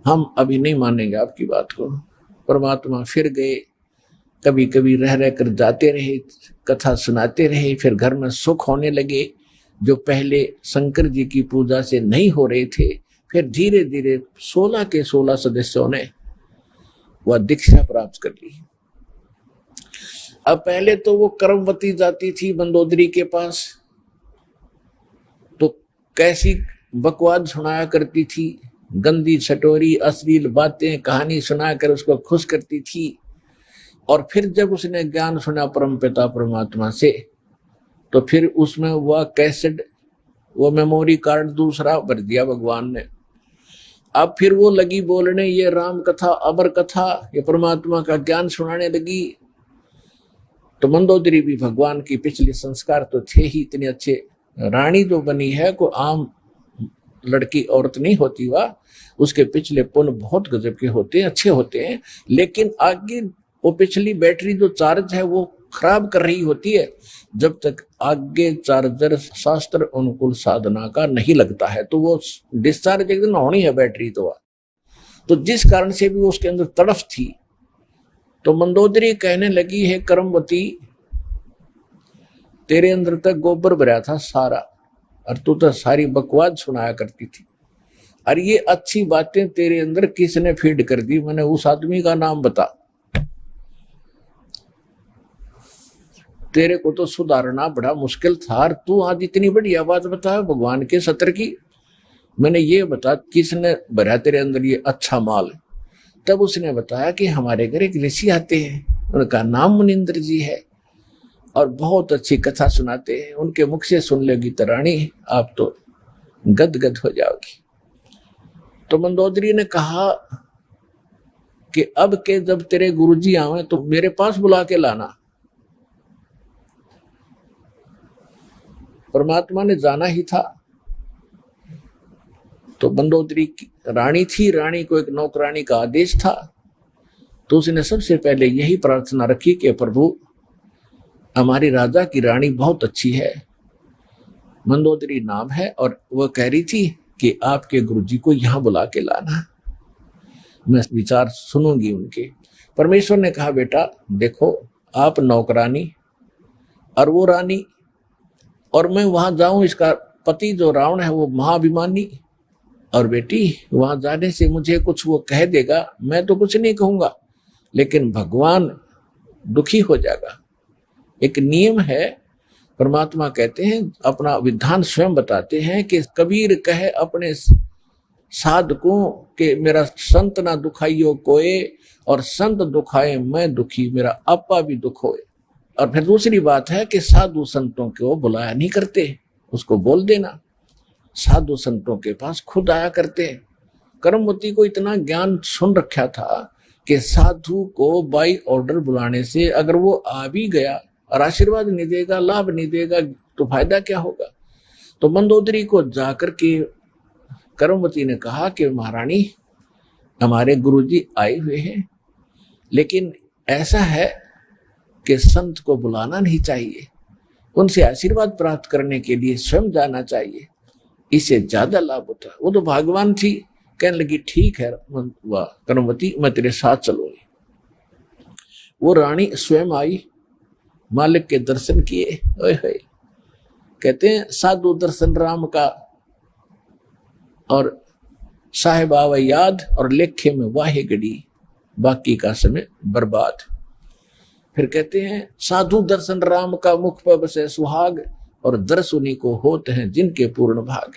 हम अभी नहीं मानेंगे आपकी बात को। परमात्मा फिर गए, कभी कभी रह रह कर जाते रहे, कथा सुनाते रहे। फिर घर में सुख होने लगे, जो पहले शंकर जी की पूजा से नहीं हो रहे थे। फिर धीरे धीरे 16 के 16 सदस्यों ने वह दीक्षा प्राप्त कर ली। अब पहले तो वो कर्मवती जाती थी मंदोदरी के पास, तो कैसी बकवाद सुनाया करती थी, गंदी छटोरी अश्लील बातें कहानी सुनाकर उसको खुश करती थी। और फिर जब उसने ज्ञान सुना परम पिता परमात्मा से, तो फिर उसमें वह कैसेट, वो मेमोरी कार्ड दूसरा भर दिया भगवान ने। अब फिर वो लगी बोलने ये राम कथा, अमर कथा, ये परमात्मा का ज्ञान सुनाने लगी। तो मंदोदरी भी भगवान की पिछले संस्कार तो थे ही इतने अच्छे। रानी जो बनी है को आम लड़की औरत नहीं होती, वह उसके पिछले पुण्य बहुत गजब के होते हैं, अच्छे होते हैं। लेकिन आगे वो पिछली बैटरी जो चार्ज है वो खराब कर रही होती है, जब तक आगे चार्जर शास्त्र अनुकूल साधना का नहीं लगता है, तो वो डिस्चार्ज एक दिन होनी है बैटरी। तो जिस कारण से भी उसके अंदर तड़फ थी। तो मंदोदरी कहने लगी, है कर्मवती, तेरे अंदर तक गोबर भरा था सारा, और तू तो सारी बकवाद सुनाया करती थी। और ये अच्छी बातें तेरे अंदर किसने फीड कर दी? मैंने उस आदमी का नाम बता। तेरे को तो सुधारना बड़ा मुश्किल था, और तू आज इतनी बढ़िया बात बता भगवान के सत्र की। मैंने ये बता किसने भरा तेरे अंदर ये अच्छा माल? तब उसने बताया कि हमारे घर एक ऋषि आते हैं, उनका नाम मुनिंद्र जी है, और बहुत अच्छी कथा सुनाते हैं। उनके मुख से सुन लेगी तो रानी आप तो गदगद हो जाओगी। तो मंदोदरी ने कहा कि अब के जब तेरे गुरुजी आवे तो मेरे पास बुला के लाना। परमात्मा ने जाना ही था। तो मंदोदरी की रानी थी, रानी को एक नौकरानी का आदेश था। तो उसने सबसे पहले यही प्रार्थना रखी कि प्रभु हमारी राजा की रानी बहुत अच्छी है, मंदोदरी नाम है, और वह कह रही थी कि आपके गुरुजी को यहां बुला के लाना, मैं विचार सुनूंगी उनके। परमेश्वर ने कहा बेटा देखो, आप नौकरानी और वो रानी, और मैं वहां जाऊं, इसका पति जो रावण है वो महाभिमानी, और बेटी वहां जाने से मुझे कुछ वो कह देगा, मैं तो कुछ नहीं कहूंगा, लेकिन भगवान दुखी हो जाएगा। एक नियम है, परमात्मा कहते हैं, अपना विधान स्वयं बताते हैं कि कबीर कहे अपने साधकों के मेरा संत ना दुखाइयो कोए, और संत दुखाए मैं दुखी, मेरा आपा भी दुख होए। और फिर दूसरी बात है कि साधु संतों को बुलाया नहीं करते, उसको बोल देना, साधु संतों के पास खुद आया करते। कर्मवती को इतना ज्ञान सुन रखा था कि साधु को बाई ऑर्डर बुलाने से अगर वो आ भी गया और आशीर्वाद नहीं देगा, लाभ नहीं देगा, तो फायदा क्या होगा। तो मंदोदरी को जाकर के कर्मवती ने कहा कि महारानी हमारे गुरुजी आए हुए हैं, लेकिन ऐसा है कि संत को बुलाना नहीं चाहिए, उनसे आशीर्वाद प्राप्त करने के लिए स्वयं जाना चाहिए, इससे ज्यादा लाभ होता है। वो तो भगवान थी, कहने लगी ठीक है वाह कर्मवती, मैं तेरे साथ चलूंगी। वो रानी स्वयं आई, मालिक के दर्शन किए। ओए होए, कहते हैं साधु दर्शन राम का, और साहेब आवे याद और लेखे में वाहे गड़ी, बाकी का समय बर्बाद। फिर कहते हैं साधु दर्शन राम का मुख पर बसे सुहाग, और दर्श उन्हीं को होते हैं जिनके पूर्ण भाग।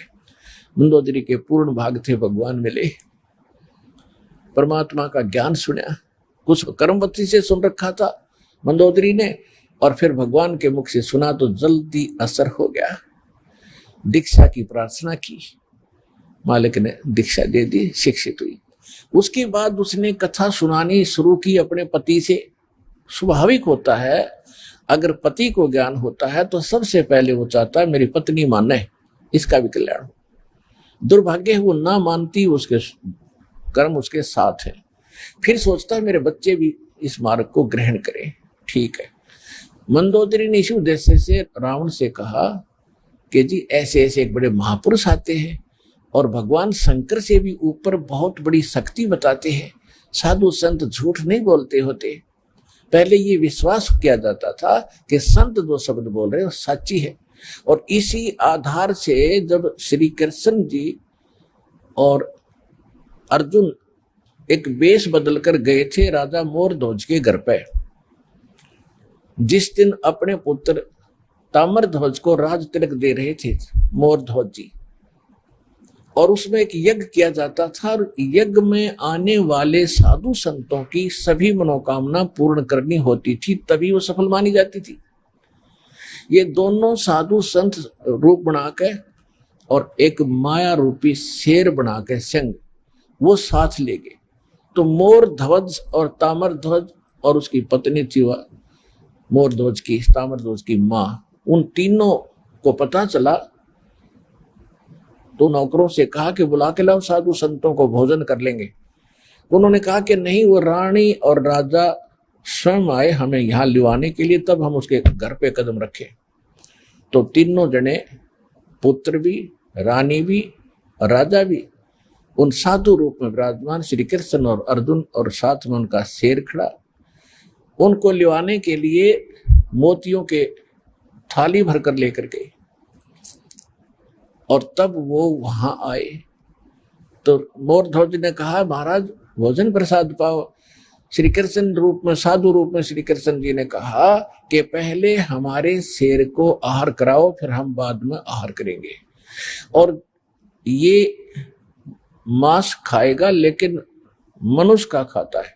मंदोदरी के पूर्ण भाग थे, भगवान मिले, परमात्मा का ज्ञान सुना, कुछ कर्मवती से सुन रखा था मंदोदरी ने, और फिर भगवान के मुख से सुना तो जल्दी असर हो गया। दीक्षा की प्रार्थना की, मालिक ने दीक्षा दे दी, शिक्षित हुई। उसके बाद उसने कथा सुनानी शुरू की अपने पति से। स्वाभाविक होता है, अगर पति को ज्ञान होता है तो सबसे पहले वो चाहता है मेरी पत्नी माने, इसका भी कल्याण हो। दुर्भाग्य है वो ना मानती, उसके कर्म उसके साथ है। फिर सोचता है मेरे बच्चे भी इस मार्ग को ग्रहण करें। ठीक है, मंदोदरी ने इसी उद्देश्य से रावण से कहा कि जी ऐसे ऐसे एक बड़े महापुरुष आते हैं और भगवान शंकर से भी ऊपर बहुत बड़ी शक्ति बताते हैं। साधु संत झूठ नहीं बोलते होते। पहले ये विश्वास किया जाता था कि संत जो शब्द बोल रहे हैं वो सच्ची है, और इसी आधार से जब श्री कृष्ण जी और अर्जुन एक वेश बदलकर गए थे राजा मोरध्वज के घर पे, जिस दिन अपने पुत्र ताम्रध्वज को राज तिलक दे रहे थे मोरध्वज जी, और उसमें एक यज्ञ किया जाता था, और यज्ञ में आने वाले साधु संतों की सभी मनोकामना पूर्ण करनी होती थी, तभी वो सफल मानी जाती थी। ये दोनों साधु संत रूप बना के और एक माया रूपी शेर बना के सिंह वो साथ ले गए। तो मोरध्वज और ताम्रध्वज और उसकी पत्नी थी वह मोरध्वज की, ताम्रध्वज की माँ, उन तीनों को पता चला तो नौकरों से कहा कि बुला के लाओ साधु संतों को, भोजन कर लेंगे। उन्होंने कहा कि नहीं, वो रानी और राजा स्वयं आए हमें यहाँ लिवाने के लिए, तब हम उसके घर पे कदम रखे। तो तीनों जने, पुत्र भी, रानी भी और राजा भी, उन साधु रूप में विराजमान श्री कृष्ण और अर्जुन, और साथ में उनका शेर खड़ा, उनको लिवाने के लिए मोतियों के थाली भरकर लेकर गए। और तब वो वहां आए तो मोरध्वज ने कहा महाराज भोजन प्रसाद पाओ। श्री कृष्ण रूप में, साधु रूप में श्री कृष्ण जी ने कहा कि पहले हमारे शेर को आहार कराओ, फिर हम बाद में आहार करेंगे। और ये मांस खाएगा लेकिन मनुष्य का खाता है,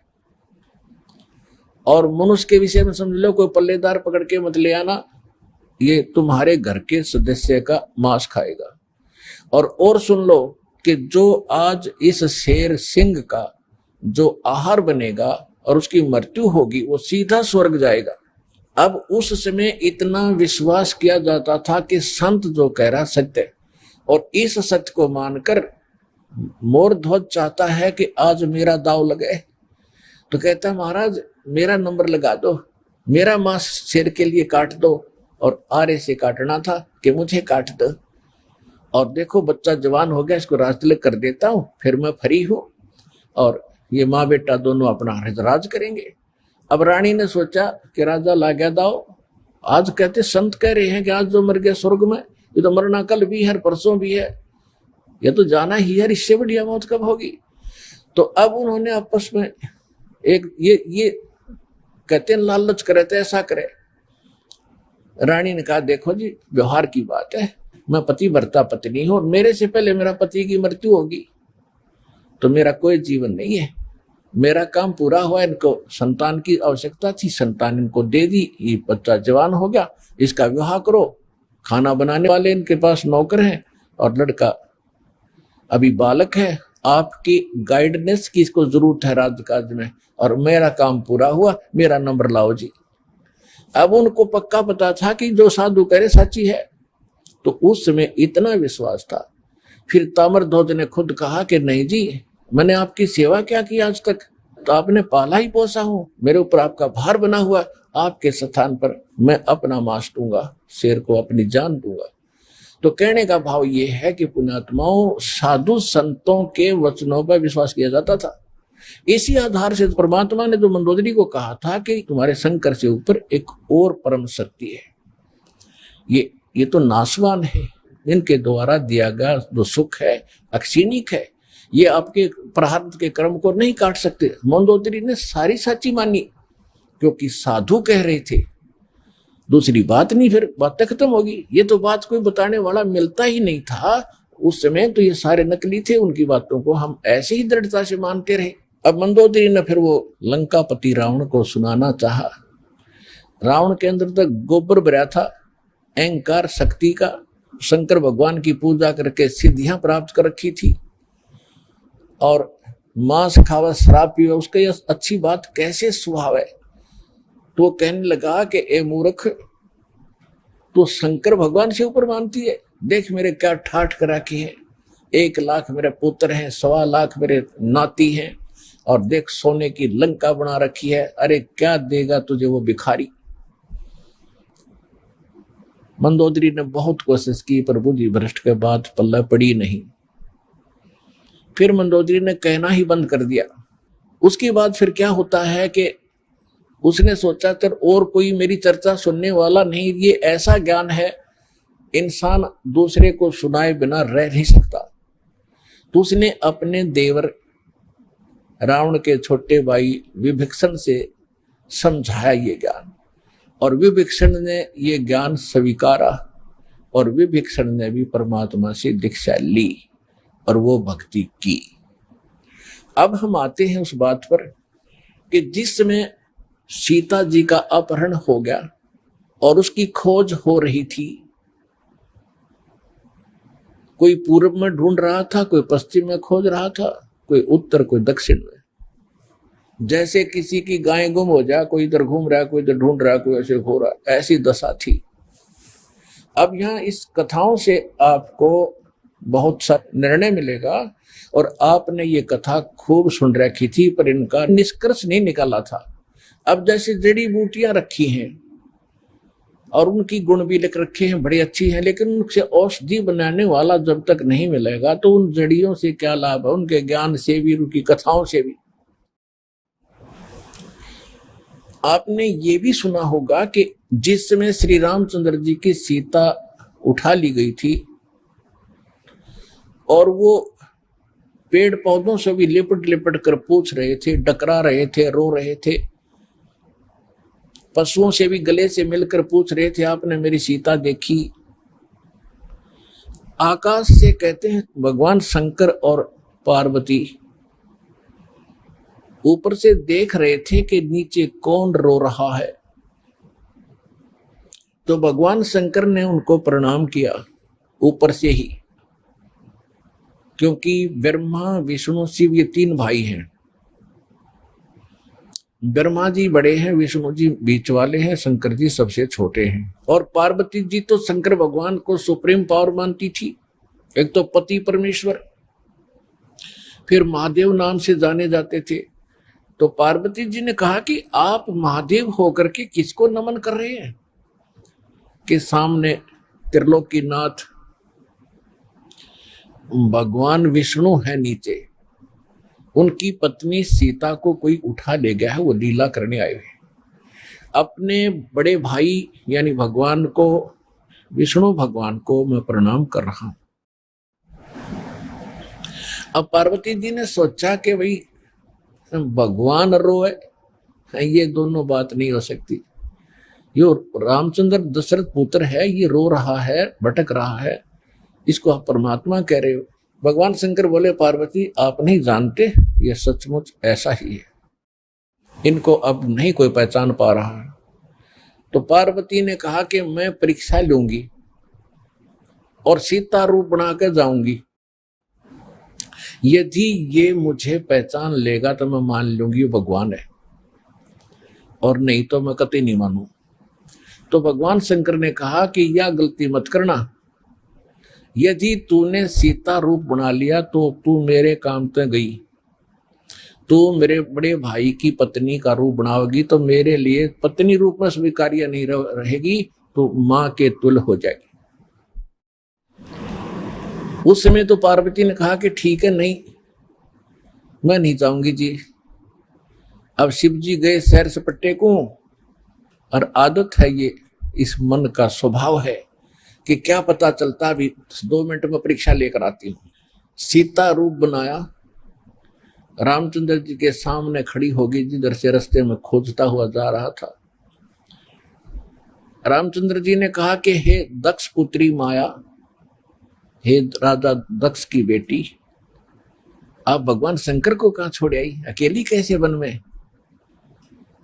और मनुष्य के विषय में समझ लो कोई पल्लेदार पकड़ के मत ले आना, ये तुम्हारे घर के सदस्य का मांस खाएगा। और सुन लो कि जो आज इस शेर सिंह का जो आहार बनेगा और उसकी मृत्यु होगी वो सीधा स्वर्ग जाएगा। अब उस समय इतना विश्वास किया जाता था कि संत जो कह रहा सत्य है, और इस सत्य को मानकर मोरध्वज चाहता है कि आज मेरा दाव लगे। तो कहता महाराज मेरा नंबर लगा दो, मेरा मांस शेर के लिए काट दो, और आरे से काटना था कि मुझे काट दो, और देखो बच्चा जवान हो गया, इसको राज तिलक कर देता हूं, फिर मैं फ्री हूं, और ये माँ बेटा दोनों अपना राज करेंगे। अब रानी ने सोचा कि राजा ला गया दाव, आज कहते संत कह रहे हैं कि आज जो मर गया स्वर्ग में, ये तो मरना कल भी है, परसों भी है, ये तो जाना ही है, इससे बढ़िया मौत कब होगी। तो अब उन्होंने आपस में एक ये कहते हैं लालच करे तो ऐसा करे। रानी ने कहा देखो जी व्यवहार की बात है, मैं पति भरता पत्नी हूं, और मेरे से पहले मेरा पति की मृत्यु होगी तो मेरा कोई जीवन नहीं है, मेरा काम पूरा हुआ। इनको संतान की आवश्यकता थी, संतान इनको दे दी, ये बच्चा जवान हो गया, इसका विवाह करो, खाना बनाने वाले इनके पास नौकर हैं, और लड़का अभी बालक है, आपकी गाइडेंस की इसको जरूरत है राजकाज में, और मेरा काम पूरा हुआ, मेरा नंबर लाओ जी। अब उनको पक्का पता था कि जो साधु कह रहे सच्ची है, तो उस समय इतना विश्वास था। फिर ताम्रध्वज ने खुद कहा कि नहीं जी, मैंने आपकी सेवा क्या की आज तक, तो आपने पाला ही पोसा हूं, मेरे ऊपर आपका भार बना हुआ, आपके स्थान पर मैं अपना मांस दूंगा, शेर को अपनी जान दूंगा। तो कहने का भाव ये है कि पुण्यात्माओं, साधु संतों के वचनों पर विश्वास किया जाता था। इसी आधार से परमात्मा ने जो मंदोदरी को कहा था कि तुम्हारे शंकर से ऊपर एक और परम शक्ति है, ये तो नाशवान है, इनके द्वारा दिया गया जो सुख है अक्षीणिक है, ये आपके प्रारब्ध के कर्म को नहीं काट सकते। मंदोदरी ने सारी साची मानी क्योंकि साधु कह रहे थे, दूसरी बात नहीं, फिर बात खत्म होगी। ये तो बात कोई बताने वाला मिलता ही नहीं था उस समय, तो ये सारे नकली थे, उनकी बातों को हम ऐसे ही दृढ़ता से मानते रहे। अब मंदोदरी ने फिर वो लंकापति रावण को सुनाना चाहा। रावण के अंदर तक गोबर भरा था अहंकार शक्ति का, शंकर भगवान की पूजा करके सिद्धियां प्राप्त कर रखी थी, और मांस खावा शराब पियो उसका यह अच्छी बात कैसे स्वभाव है। तो कहने लगा कि ए मूर्ख, तो शंकर भगवान से ऊपर मानती है, देख मेरे क्या ठाठ करा की है, 1 लाख मेरे पुत्र हैं, 1.25 लाख मेरे नाती हैं, और देख सोने की लंका बना रखी है, अरे क्या देगा तुझे वो भिखारी। मंदोदरी ने बहुत कोशिश की पर बुद्धि भ्रष्ट के बाद पल्ला पड़ी नहीं। फिर मंदोदरी ने कहना ही बंद कर दिया। उसके बाद फिर क्या होता है कि उसने सोचा कर और कोई मेरी चर्चा सुनने वाला नहीं, ये ऐसा ज्ञान है इंसान दूसरे को सुनाए बिना रह नहीं सकता। तो उसने अपने देवर रावण के छोटे भाई विभीषण से समझाया ये ज्ञान, और विभीषण ने ये ज्ञान स्वीकारा, और विभीषण ने भी परमात्मा से दीक्षा ली और वो भक्ति की। अब हम आते हैं उस बात पर कि जिस समय सीता जी का अपहरण हो गया और उसकी खोज हो रही थी, कोई पूर्व में ढूंढ रहा था, कोई पश्चिम में खोज रहा था, कोई उत्तर कोई दक्षिण में। जैसे किसी की गाय गुम हो जाए, कोई इधर घूम रहा है, कोई इधर ढूंढ रहा है, कोई ऐसे हो रहा है, ऐसी दशा थी। अब यहाँ इस कथाओं से आपको बहुत सा निर्णय मिलेगा, और आपने ये कथा खूब सुन रखी थी पर इनका निष्कर्ष नहीं निकाला था। अब जैसे जड़ी बूटियां रखी हैं और उनकी गुण भी लिख रखे हैं, बड़ी अच्छी हैं, लेकिन उनसे औषधि बनाने वाला जब तक नहीं मिलेगा तो उन जड़ियों से क्या लाभ है, उनके ज्ञान से भी, उनकी कथाओं से भी। आपने ये भी सुना होगा कि जिस समय श्री रामचंद्र जी की सीता उठा ली गई थी और वो पेड़ पौधों से भी लिपट लिपट कर पूछ रहे थे, डकरा रहे थे, रो रहे थे, पशुओं से भी गले से मिलकर पूछ रहे थे, आपने मेरी सीता देखी। आकाश से कहते हैं भगवान शंकर और पार्वती ऊपर से देख रहे थे कि नीचे कौन रो रहा है। तो भगवान शंकर ने उनको प्रणाम किया ऊपर से ही, क्योंकि ब्रह्मा विष्णु शिव ये 3 भाई हैं। ब्रह्मा जी बड़े हैं, विष्णु जी बीच वाले हैं, शंकर जी सबसे छोटे हैं। और पार्वती जी तो शंकर भगवान को सुप्रीम पावर मानती थी, एक तो पति परमेश्वर, फिर महादेव नाम से जाने जाते थे। तो पार्वती जी ने कहा कि आप महादेव होकर के किसको नमन कर रहे हैं, कि सामने त्रिलोकीनाथ भगवान विष्णु है, नीचे उनकी पत्नी सीता को कोई उठा ले गया है, वो लीला करने आए हुए। अपने बड़े भाई यानी भगवान को, विष्णु भगवान को मैं प्रणाम कर रहा हूं। अब पार्वती जी ने सोचा कि भाई भगवान रोए, ये दोनों बात नहीं हो सकती। यो रामचंद्र दशरथ पुत्र है, ये रो रहा है, भटक रहा है, इसको आप परमात्मा कह रहे हो। भगवान शंकर बोले पार्वती आप नहीं जानते, ये सचमुच ऐसा ही है, इनको अब नहीं कोई पहचान पा रहा है। तो पार्वती ने कहा कि मैं परीक्षा लूंगी और सीता रूप बनाकर जाऊंगी, यदि ये मुझे पहचान लेगा तो मैं मान लूंगी वो भगवान है, और नहीं तो मैं कतई नहीं मानू। तो भगवान शंकर ने कहा कि यह गलती मत करना, यदि तूने सीता रूप बना लिया तो तू मेरे काम पे गई, तू मेरे बड़े भाई की पत्नी का रूप बनाओगी तो मेरे लिए पत्नी रूप में स्वीकार्य नहीं रहेगी, तो मां के तुल हो जाएगी। उस समय तो पार्वती ने कहा कि ठीक है, नहीं मैं नहीं जाऊंगी जी। अब शिव जी गए सैर सपट्टे को, और आदत है ये, इस मन का स्वभाव है कि क्या पता चलता, अभी 2 मिनट में परीक्षा लेकर आती हूँ। सीता रूप बनाया रामचंद्र जी के सामने खड़ी होगी, जिधर से रास्ते में खोजता हुआ जा रहा था। रामचंद्र जी ने कहा कि हे दक्ष पुत्री माया, हे राजा दक्ष की बेटी, आप भगवान शंकर को कहां छोड़ आई, अकेली कैसे वन में?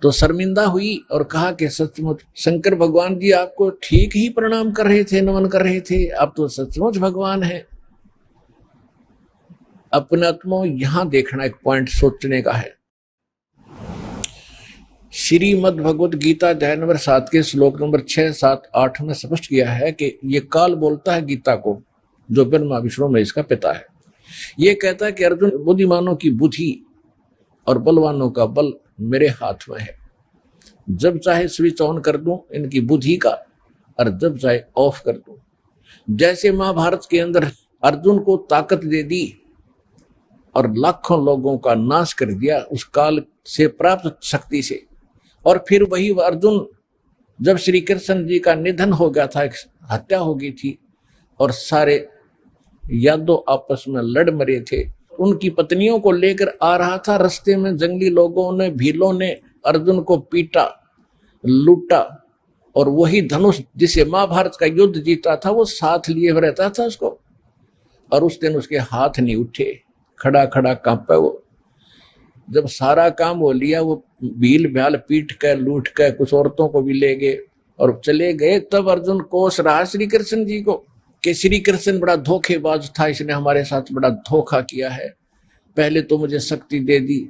तो शर्मिंदा हुई और कहा कि सचमुच शंकर भगवान जी आपको ठीक ही प्रणाम कर रहे थे, नमन कर रहे थे, आप तो सचमुच भगवान हैं। अपने आत्मा यहां देखना एक पॉइंट सोचने का है। श्रीमद् भगवत गीता अध्याय नंबर 7 के श्लोक नंबर 6, 7, 8 में स्पष्ट किया है कि ये काल बोलता है गीता को, जो ब्रह्मा विष्णु में इसका पिता है। ये कहता है कि अर्जुन, बुद्धिमानों की बुद्धि और बलवानों का बल मेरे हाथ में है। जब चाहे स्विच ऑन कर दूं इनकी बुद्धि का, और जब चाहे ऑफ कर दूं। जैसे महाभारत के अंदर अर्जुन को ताकत दे दी और लाखों लोगों का नाश कर दिया उस काल से प्राप्त शक्ति से, और फिर वही अर्जुन जब श्री कृष्ण जी का निधन हो गया था, हत्या हो गई थी और सारे यादव आपस में लड़ मरे थे, उनकी पत्नियों को लेकर आ रहा था। रास्ते में जंगली लोगों ने, भीलों ने अर्जुन को पीटा, लूटा, और वही धनुष जिसे महाभारत का युद्ध जीता था वो साथ लिए रहता था उसको, और उस दिन उसके हाथ नहीं उठे, खड़ा खड़ा कांपा वो। जब सारा काम हो लिया, वो भील भ्याल पीट कर लूट कर कुछ औरतों को भी ले गए और चले गए। तब अर्जुन कोस रहा श्री कृष्ण जी को कि श्री कृष्ण बड़ा धोखेबाज था, इसने हमारे साथ बड़ा धोखा किया है। पहले तो मुझे शक्ति दे दी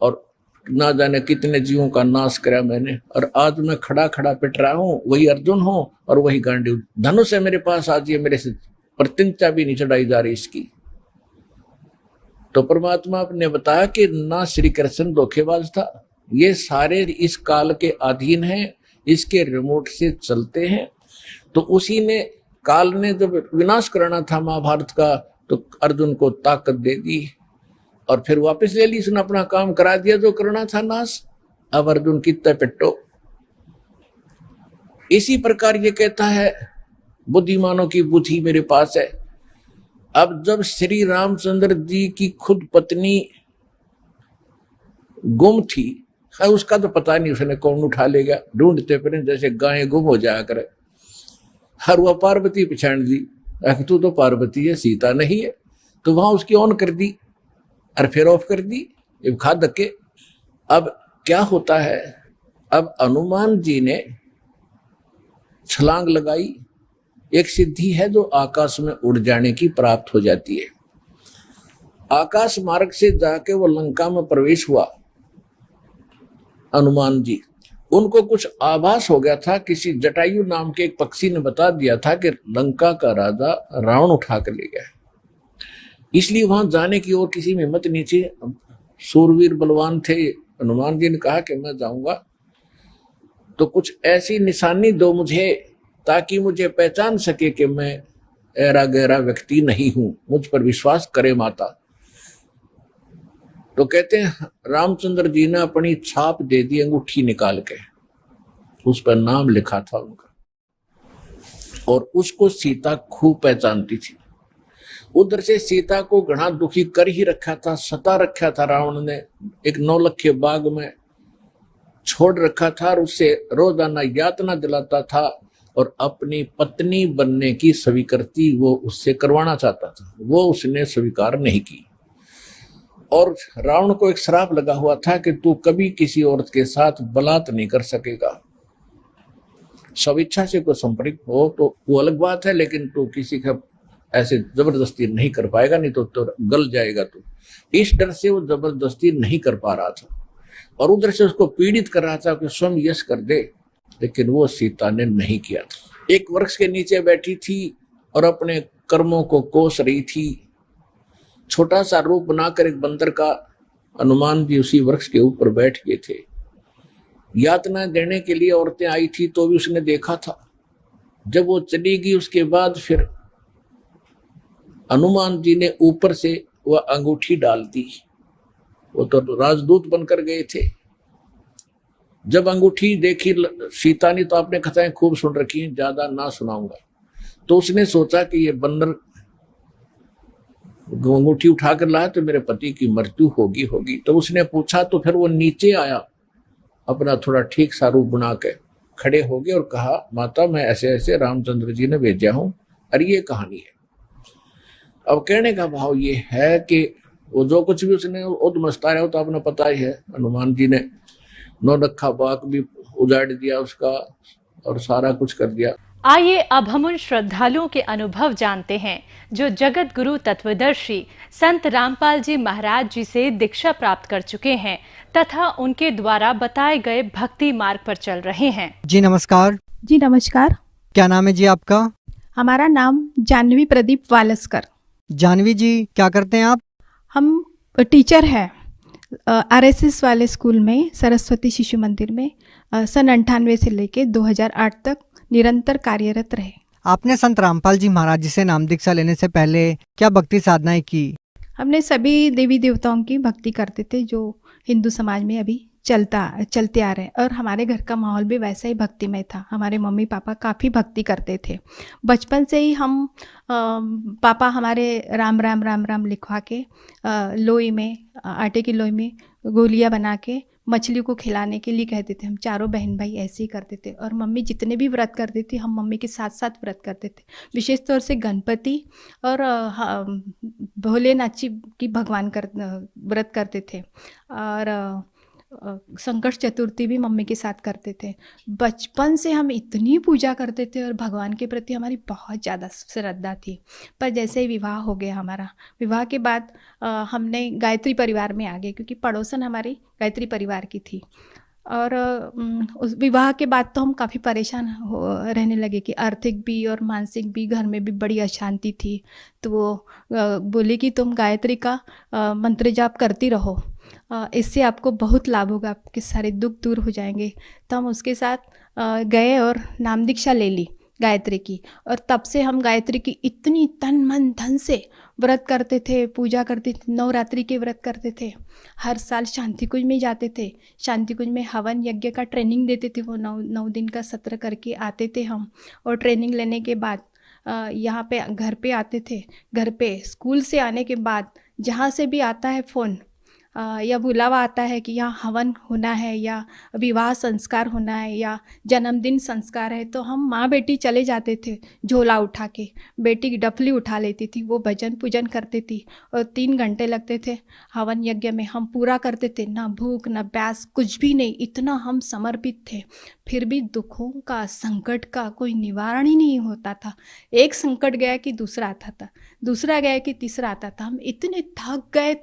और ना जाने कितने जीवों का नाश करा मैंने, और आज मैं खड़ा खड़ा पिट रहा हूँ, वही अर्जुन हूँ और वही गांडी धनुष है मेरे पास, आज ये मेरे से प्रतिज्ञा भी नहीं चढ़ाई जा रही इसकी। तो परमात्मा ने बताया कि ना श्री कृष्ण धोखेबाज था, ये सारे इस काल के अधीन हैं, इसके रिमोट से चलते हैं। तो उसी ने, काल ने जब विनाश करना था महाभारत का, तो अर्जुन को ताकत दे दी और फिर वापस ले ली, उसने अपना काम करा दिया जो करना था नाश। अब अर्जुन कितना पिट्टो। इसी प्रकार ये कहता है बुद्धिमानों की बुद्धि मेरे पास है। अब जब श्री रामचंद्र जी की खुद पत्नी गुम थी, उसका तो पता नहीं उसने कौन उठा लेगा, ढूंढते फिर जैसे गायें गुम हो जाया करे। हर वह पार्वती पिछाड़ दी, तू तो पार्वती है, सीता नहीं है, तो वहां उसकी ऑन कर दी और फिर ऑफ कर दी, खा धक्के। अब क्या होता है, अब हनुमान जी ने छलांग लगाई, एक सिद्धि है जो आकाश में उड़ जाने की प्राप्त हो जाती है। आकाश मार्ग से जाके वो लंका में प्रवेश हुआ हनुमान जी। उनको कुछ आभास हो गया था, किसी जटायु नाम के एक पक्षी ने बता दिया था कि लंका का राजा रावण उठा कर ले गया, इसलिए वहां जाने की और किसी में हिम्मत नहीं थी। सूरवीर बलवान थे, हनुमान जी ने कहा कि मैं जाऊंगा तो कुछ ऐसी निशानी दो मुझे ताकि मुझे पहचान सके कि मैं ऐरा गहरा व्यक्ति नहीं हूं, मुझ पर विश्वास करे माता। तो कहते हैं रामचंद्र जी ने अपनी छाप दे दी, अंगूठी निकाल के उस पर नाम लिखा था उनका, और उसको सीता खूब पहचानती थी। उधर से सीता को घना दुखी कर ही रखा था, सता रखा था रावण ने, एक नौलखे बाग में छोड़ रखा था और उससे रोजाना यातना दिलाता था और अपनी पत्नी बनने की स्वीकृति वो उससे करवाना चाहता था, वो उसने स्वीकार नहीं की। और रावण को एक श्राप लगा हुआ था कि तू कभी किसी औरत के साथ बलात् नहीं कर सकेगा, स्वेच्छा से कोई संपर्क हो तो वो अलग बात है, लेकिन तू किसी का ऐसे जबरदस्ती नहीं कर पाएगा, नहीं तो गल जाएगा तू। इस डर से वो जबरदस्ती नहीं कर पा रहा था और उधर से उसको पीड़ित कर रहा था कि स्वयं यश कर दे, लेकिन वो सीता ने नहीं किया था। एक वृक्ष के नीचे बैठी थी और अपने कर्मों को कोस रही थी। छोटा सा रूप बनाकर एक बंदर का हनुमान जी उसी वृक्ष के ऊपर बैठ गए थे। यातना देने के लिए औरतें आई थी तो भी उसने देखा था। जब वो चली गई उसके बाद फिर हनुमान जी ने ऊपर से वह अंगूठी डाल दी। वो तो राजदूत बनकर गए थे। जब अंगूठी देखी सीता ने, तो आपने कथाएं खूब सुन रखी हैं, ज्यादा ना सुनाऊंगा, तो उसने सोचा कि ये बंदर अंगूठी उठा कर लाया तो मेरे पति की मृत्यु होगी होगी। तो उसने पूछा, तो फिर वो नीचे आया, अपना थोड़ा ठीक सा रूप बना के खड़े हो गए और कहा, माता मैं ऐसे ऐसे रामचंद्र जी ने भेजा हूं और ये कहानी है। अब कहने का भाव ये है कि वो जो कुछ भी उसने उद्मस्ताया हो तो आपने पता ही है, हनुमान जी ने नौलखा बाग भी उजाड़ दिया उसका और सारा कुछ कर दिया। आइए अब हम उन श्रद्धालुओं के अनुभव जानते हैं जो जगत गुरु तत्वदर्शी संत रामपाल जी महाराज जी से दीक्षा प्राप्त कर चुके हैं तथा उनके द्वारा बताए गए भक्ति मार्ग पर चल रहे हैं। जी नमस्कार। जी नमस्कार। क्या नाम है जी आपका? हमारा नाम जानवी प्रदीप वालस्कर। जानवी जी क्या करते हैं आप? हम टीचर हैं RSS वाले स्कूल में, सरस्वती शिशु मंदिर में सन 98 से लेके 2008 तक निरंतर कार्यरत रहे। आपने संत रामपाल जी महाराज जी से नाम दीक्षा लेने से पहले क्या भक्ति साधनाएं की? हमने सभी देवी देवताओं की भक्ति करते थे जो हिंदू समाज में अभी चलते आ रहे हैं, और हमारे घर का माहौल भी वैसा ही भक्तिमय था। हमारे मम्मी पापा काफ़ी भक्ति करते थे। बचपन से ही हम पापा हमारे राम राम राम राम लिखवा के लोई में, आटे की लोई में गोलियां बना के मछली को खिलाने के लिए कहते थे। हम चारों बहन भाई ऐसे ही करते थे, और मम्मी जितने भी व्रत करती थी हम मम्मी के साथ साथ व्रत करते थे। विशेष तौर से गणपति और भोलेनाथ जी की भगवान व्रत करते थे, और संकट चतुर्थी भी मम्मी के साथ करते थे। बचपन से हम इतनी पूजा करते थे और भगवान के प्रति हमारी बहुत ज़्यादा श्रद्धा थी। पर जैसे ही विवाह हो गया हमारा, विवाह के बाद हमने गायत्री परिवार में आ गए, क्योंकि पड़ोसन हमारी गायत्री परिवार की थी। और उस विवाह के बाद तो हम काफ़ी परेशान रहने लगे कि आर्थिक भी और मानसिक भी, घर में भी बड़ी अशांति थी। तो वो बोले कि तुम गायत्री का मंत्र जाप करती रहो, इससे आपको बहुत लाभ होगा, आपके सारे दुख दूर हो जाएंगे। तो हम उसके साथ गए और नाम दीक्षा ले ली गायत्री की, और तब से हम गायत्री की इतनी तन मन धन से व्रत करते थे, पूजा करते थे, नवरात्रि के व्रत करते थे। हर साल शांति कुंज में जाते थे। शांति कुंज में हवन यज्ञ का ट्रेनिंग देते थे, वो 9 दिन का सत्र करके आते थे हम। और ट्रेनिंग लेने के बाद यहाँ पे घर पे आते थे। घर पे स्कूल से आने के बाद जहाँ से भी आता है फ़ोन या बुलावा आता है कि यहाँ हवन होना है या विवाह संस्कार होना है या जन्मदिन संस्कार है, तो हम माँ बेटी चले जाते थे झोला उठा के। बेटी की डफली उठा लेती थी, वो भजन पूजन करती थी, और 3 घंटे लगते थे हवन यज्ञ में। हम पूरा करते थे, ना भूख ना प्यास, कुछ भी नहीं, इतना हम समर्पित थे। फिर भी दुखों का, संकट का कोई निवारण ही नहीं होता था। एक संकट गया कि दूसरा आता था, दूसरा गया कि तीसरा आता था। हम इतने थक गए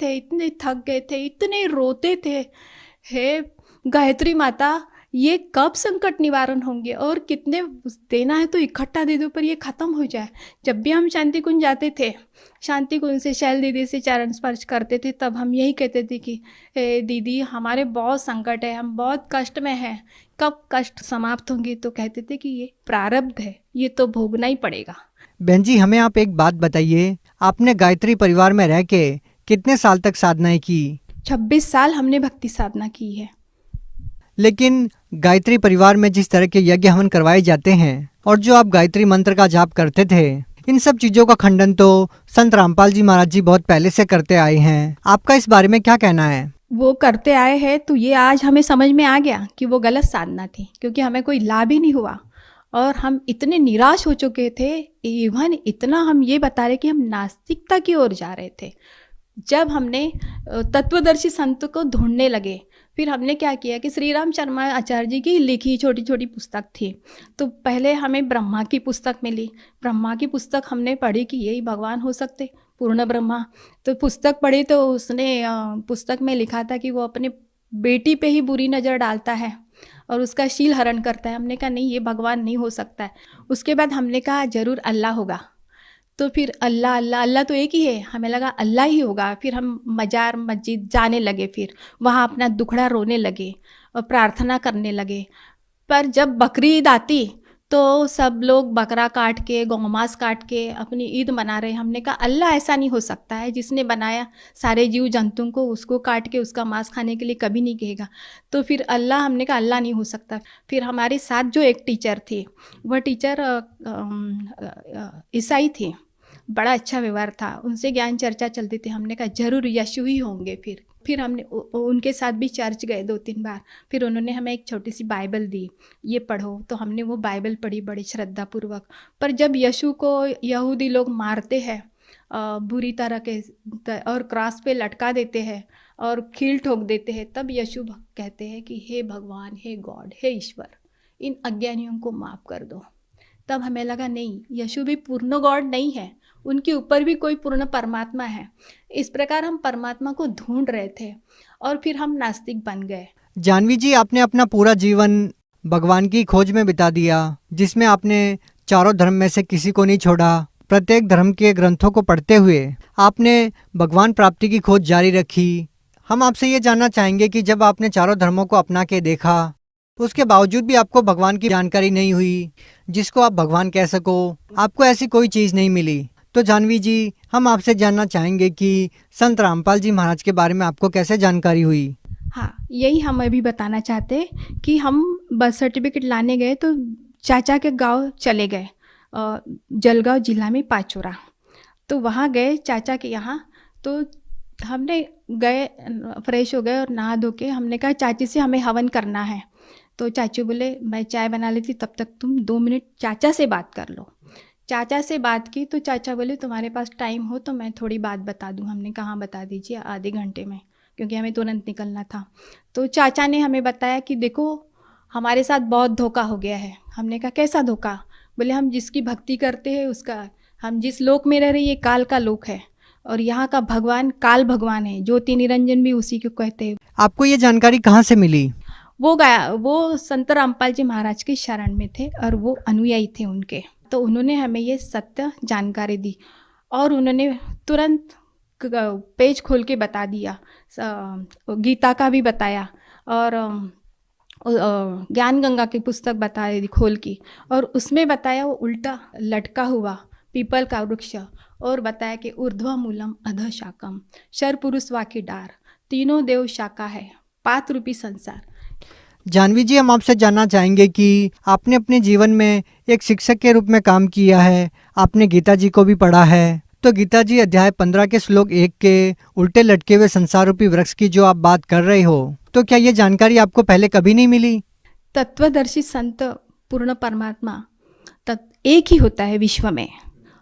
थे, इतने रोते थे, हे गायत्री माता ये कब संकट निवारण होंगे, और कितने देना है तो इकट्ठा दे दो पर ये ख़त्म हो जाए। जब भी हम शांति कुंज जाते थे, शांति कुंज से शैल दीदी से चरण स्पर्श करते थे, तब हम यही कहते थे कि दीदी हमारे बहुत संकट है, हम बहुत कष्ट में हैं, कब कष्ट समाप्त होंगे। तो कहते थे कि ये प्रारब्ध है, ये तो भोगना ही पड़ेगा। बहन जी हमें आप एक बात बताइए, आपने गायत्री परिवार में रह के कितने साल तक साधनाएं की? 26 साल हमने भक्ति साधना की है। लेकिन गायत्री परिवार में जिस तरह के यज्ञ हवन करवाए जाते हैं और जो आप गायत्री मंत्र का जाप करते थे, इन सब चीजों का खंडन तो संत रामपाल जी महाराज जी बहुत पहले से करते आए हैं। आपका इस बारे में क्या कहना है? वो करते आए हैं तो ये आज हमें समझ में आ गया कि वो गलत साधना थी, क्योंकि हमें कोई लाभ ही नहीं हुआ और हम इतने निराश हो चुके थे। इवन इतना हम ये बता रहे कि हम नास्तिकता की ओर जा रहे थे। जब हमने तत्वदर्शी संत को ढूंढने लगे, फिर हमने क्या किया कि श्री राम शर्मा आचार्य जी की लिखी छोटी छोटी पुस्तक थी, तो पहले हमें ब्रह्मा की पुस्तक मिली। ब्रह्मा की पुस्तक हमने पढ़ी कि यही भगवान हो सकते, पूर्ण ब्रह्मा। तो पुस्तक पढ़ी तो उसने पुस्तक में लिखा था कि वो अपने बेटी पे ही बुरी नज़र डालता है और उसका शील हरण करता है। हमने कहा नहीं, ये भगवान नहीं हो सकता है। उसके बाद हमने कहा ज़रूर अल्लाह होगा। तो फिर अल्लाह अल्लाह अल्लाह तो एक ही है, हमें लगा अल्लाह ही होगा। फिर हम मजार मस्जिद जाने लगे, फिर वहाँ अपना दुखड़ा रोने लगे और प्रार्थना करने लगे। पर जब बकरी ईद आती तो सब लोग बकरा काट के, गौमांस काट के अपनी ईद मना रहे। हमने कहा अल्लाह ऐसा नहीं हो सकता है, जिसने बनाया सारे जीव जंतुओं को, उसको काट के उसका मांस खाने के लिए कभी नहीं कहेगा। तो फिर अल्लाह, हमने कहा अल्लाह नहीं हो सकता। फिर हमारे साथ जो एक टीचर थी, वह टीचर ईसाई थी, बड़ा अच्छा व्यवहार था, उनसे ज्ञान चर्चा चलती थी। हमने कहा जरूर यशु ही होंगे। फिर हमने उनके साथ भी चर्च गए 2-3 बार। फिर उन्होंने हमें एक छोटी सी बाइबल दी, ये पढ़ो, तो हमने वो बाइबल पढ़ी बड़ी श्रद्धापूर्वक। पर जब यशु को यहूदी लोग मारते हैं बुरी तरह के और क्रॉस पे लटका देते हैं और कील ठोक देते हैं, तब यशु कहते हैं कि हे भगवान, हे गॉड, हे ईश्वर, इन अज्ञानियों को माफ़ कर दो। तब हमें लगा नहीं, यशु भी पूर्ण गॉड नहीं है, उनके ऊपर भी कोई पूर्ण परमात्मा है। इस प्रकार हम परमात्मा को ढूंढ रहे थे और फिर हम नास्तिक बन गए। जानवी जी, आपने अपना पूरा जीवन भगवान की खोज में बिता दिया, जिसमें आपने चारों धर्म में से किसी को नहीं छोड़ा। प्रत्येक धर्म के ग्रंथों को पढ़ते हुए आपने भगवान प्राप्ति की खोज जारी रखी। हम आपसे ये जानना चाहेंगे कि जब आपने चारों धर्मों को अपना के देखा, तो उसके बावजूद भी आपको भगवान की जानकारी नहीं हुई, जिसको आप भगवान कह सको, आपको ऐसी कोई चीज़ नहीं मिली। तो जानवी जी, हम आपसे जानना चाहेंगे कि संत रामपाल जी महाराज के बारे में आपको कैसे जानकारी हुई। हाँ, यही हम अभी बताना चाहते कि हम बर्थ सर्टिफिकेट लाने गए तो चाचा के गांव चले गए, जलगांव जिला में पाचोरा। तो वहाँ गए चाचा के यहाँ, तो हमने गए, फ्रेश हो गए और नहा धो के हमने कहा चाची से हमें हवन करना है। तो चाचू बोले मैं चाय बना लेती, तब तक तुम 2 मिनट चाचा से बात कर लो। चाचा से बात की तो चाचा बोले तुम्हारे पास टाइम हो तो मैं थोड़ी बात बता दूं। हमने कहा बता दीजिए, आधे घंटे में, क्योंकि हमें तुरंत निकलना था। तो चाचा ने हमें बताया कि देखो हमारे साथ बहुत धोखा हो गया है। हमने कहा कैसा धोखा? बोले हम जिसकी भक्ति करते हैं उसका, हम जिस लोक में रह रहे ये काल का लोक है और यहाँ का भगवान काल भगवान है, ज्योति निरंजन भी उसी को कहते हैं। आपको ये जानकारी कहाँ से मिली? वो संत रामपाल जी महाराज की शरण में थे और वो अनुयायी थे उनके, तो उन्होंने हमें ये सत्य जानकारी दी और उन्होंने तुरंत पेज खोल के बता दिया, गीता का भी बताया और ज्ञान गंगा की पुस्तक बताई खोल की, और उसमें बताया वो उल्टा लटका हुआ पीपल का वृक्ष, और बताया कि ऊर्ध्व मूलम अध शाकम, शर पुरुष वाकी डार, तीनों देव शाखा है, पात रूपी संसार। जानवी जी, हम आपसे जानना चाहेंगे कि आपने अपने जीवन में एक शिक्षक के रूप में काम किया है, आपने गीता जी को भी पढ़ा है। तो गीता जी अध्याय 15 के श्लोक 1 के उल्टे लटके हुए संसार रूपी वृक्ष की जो आप बात कर रहे हो, तो क्या ये जानकारी आपको पहले कभी नहीं मिली? तत्वदर्शी संत पूर्ण परमात्मा एक ही होता है विश्व में,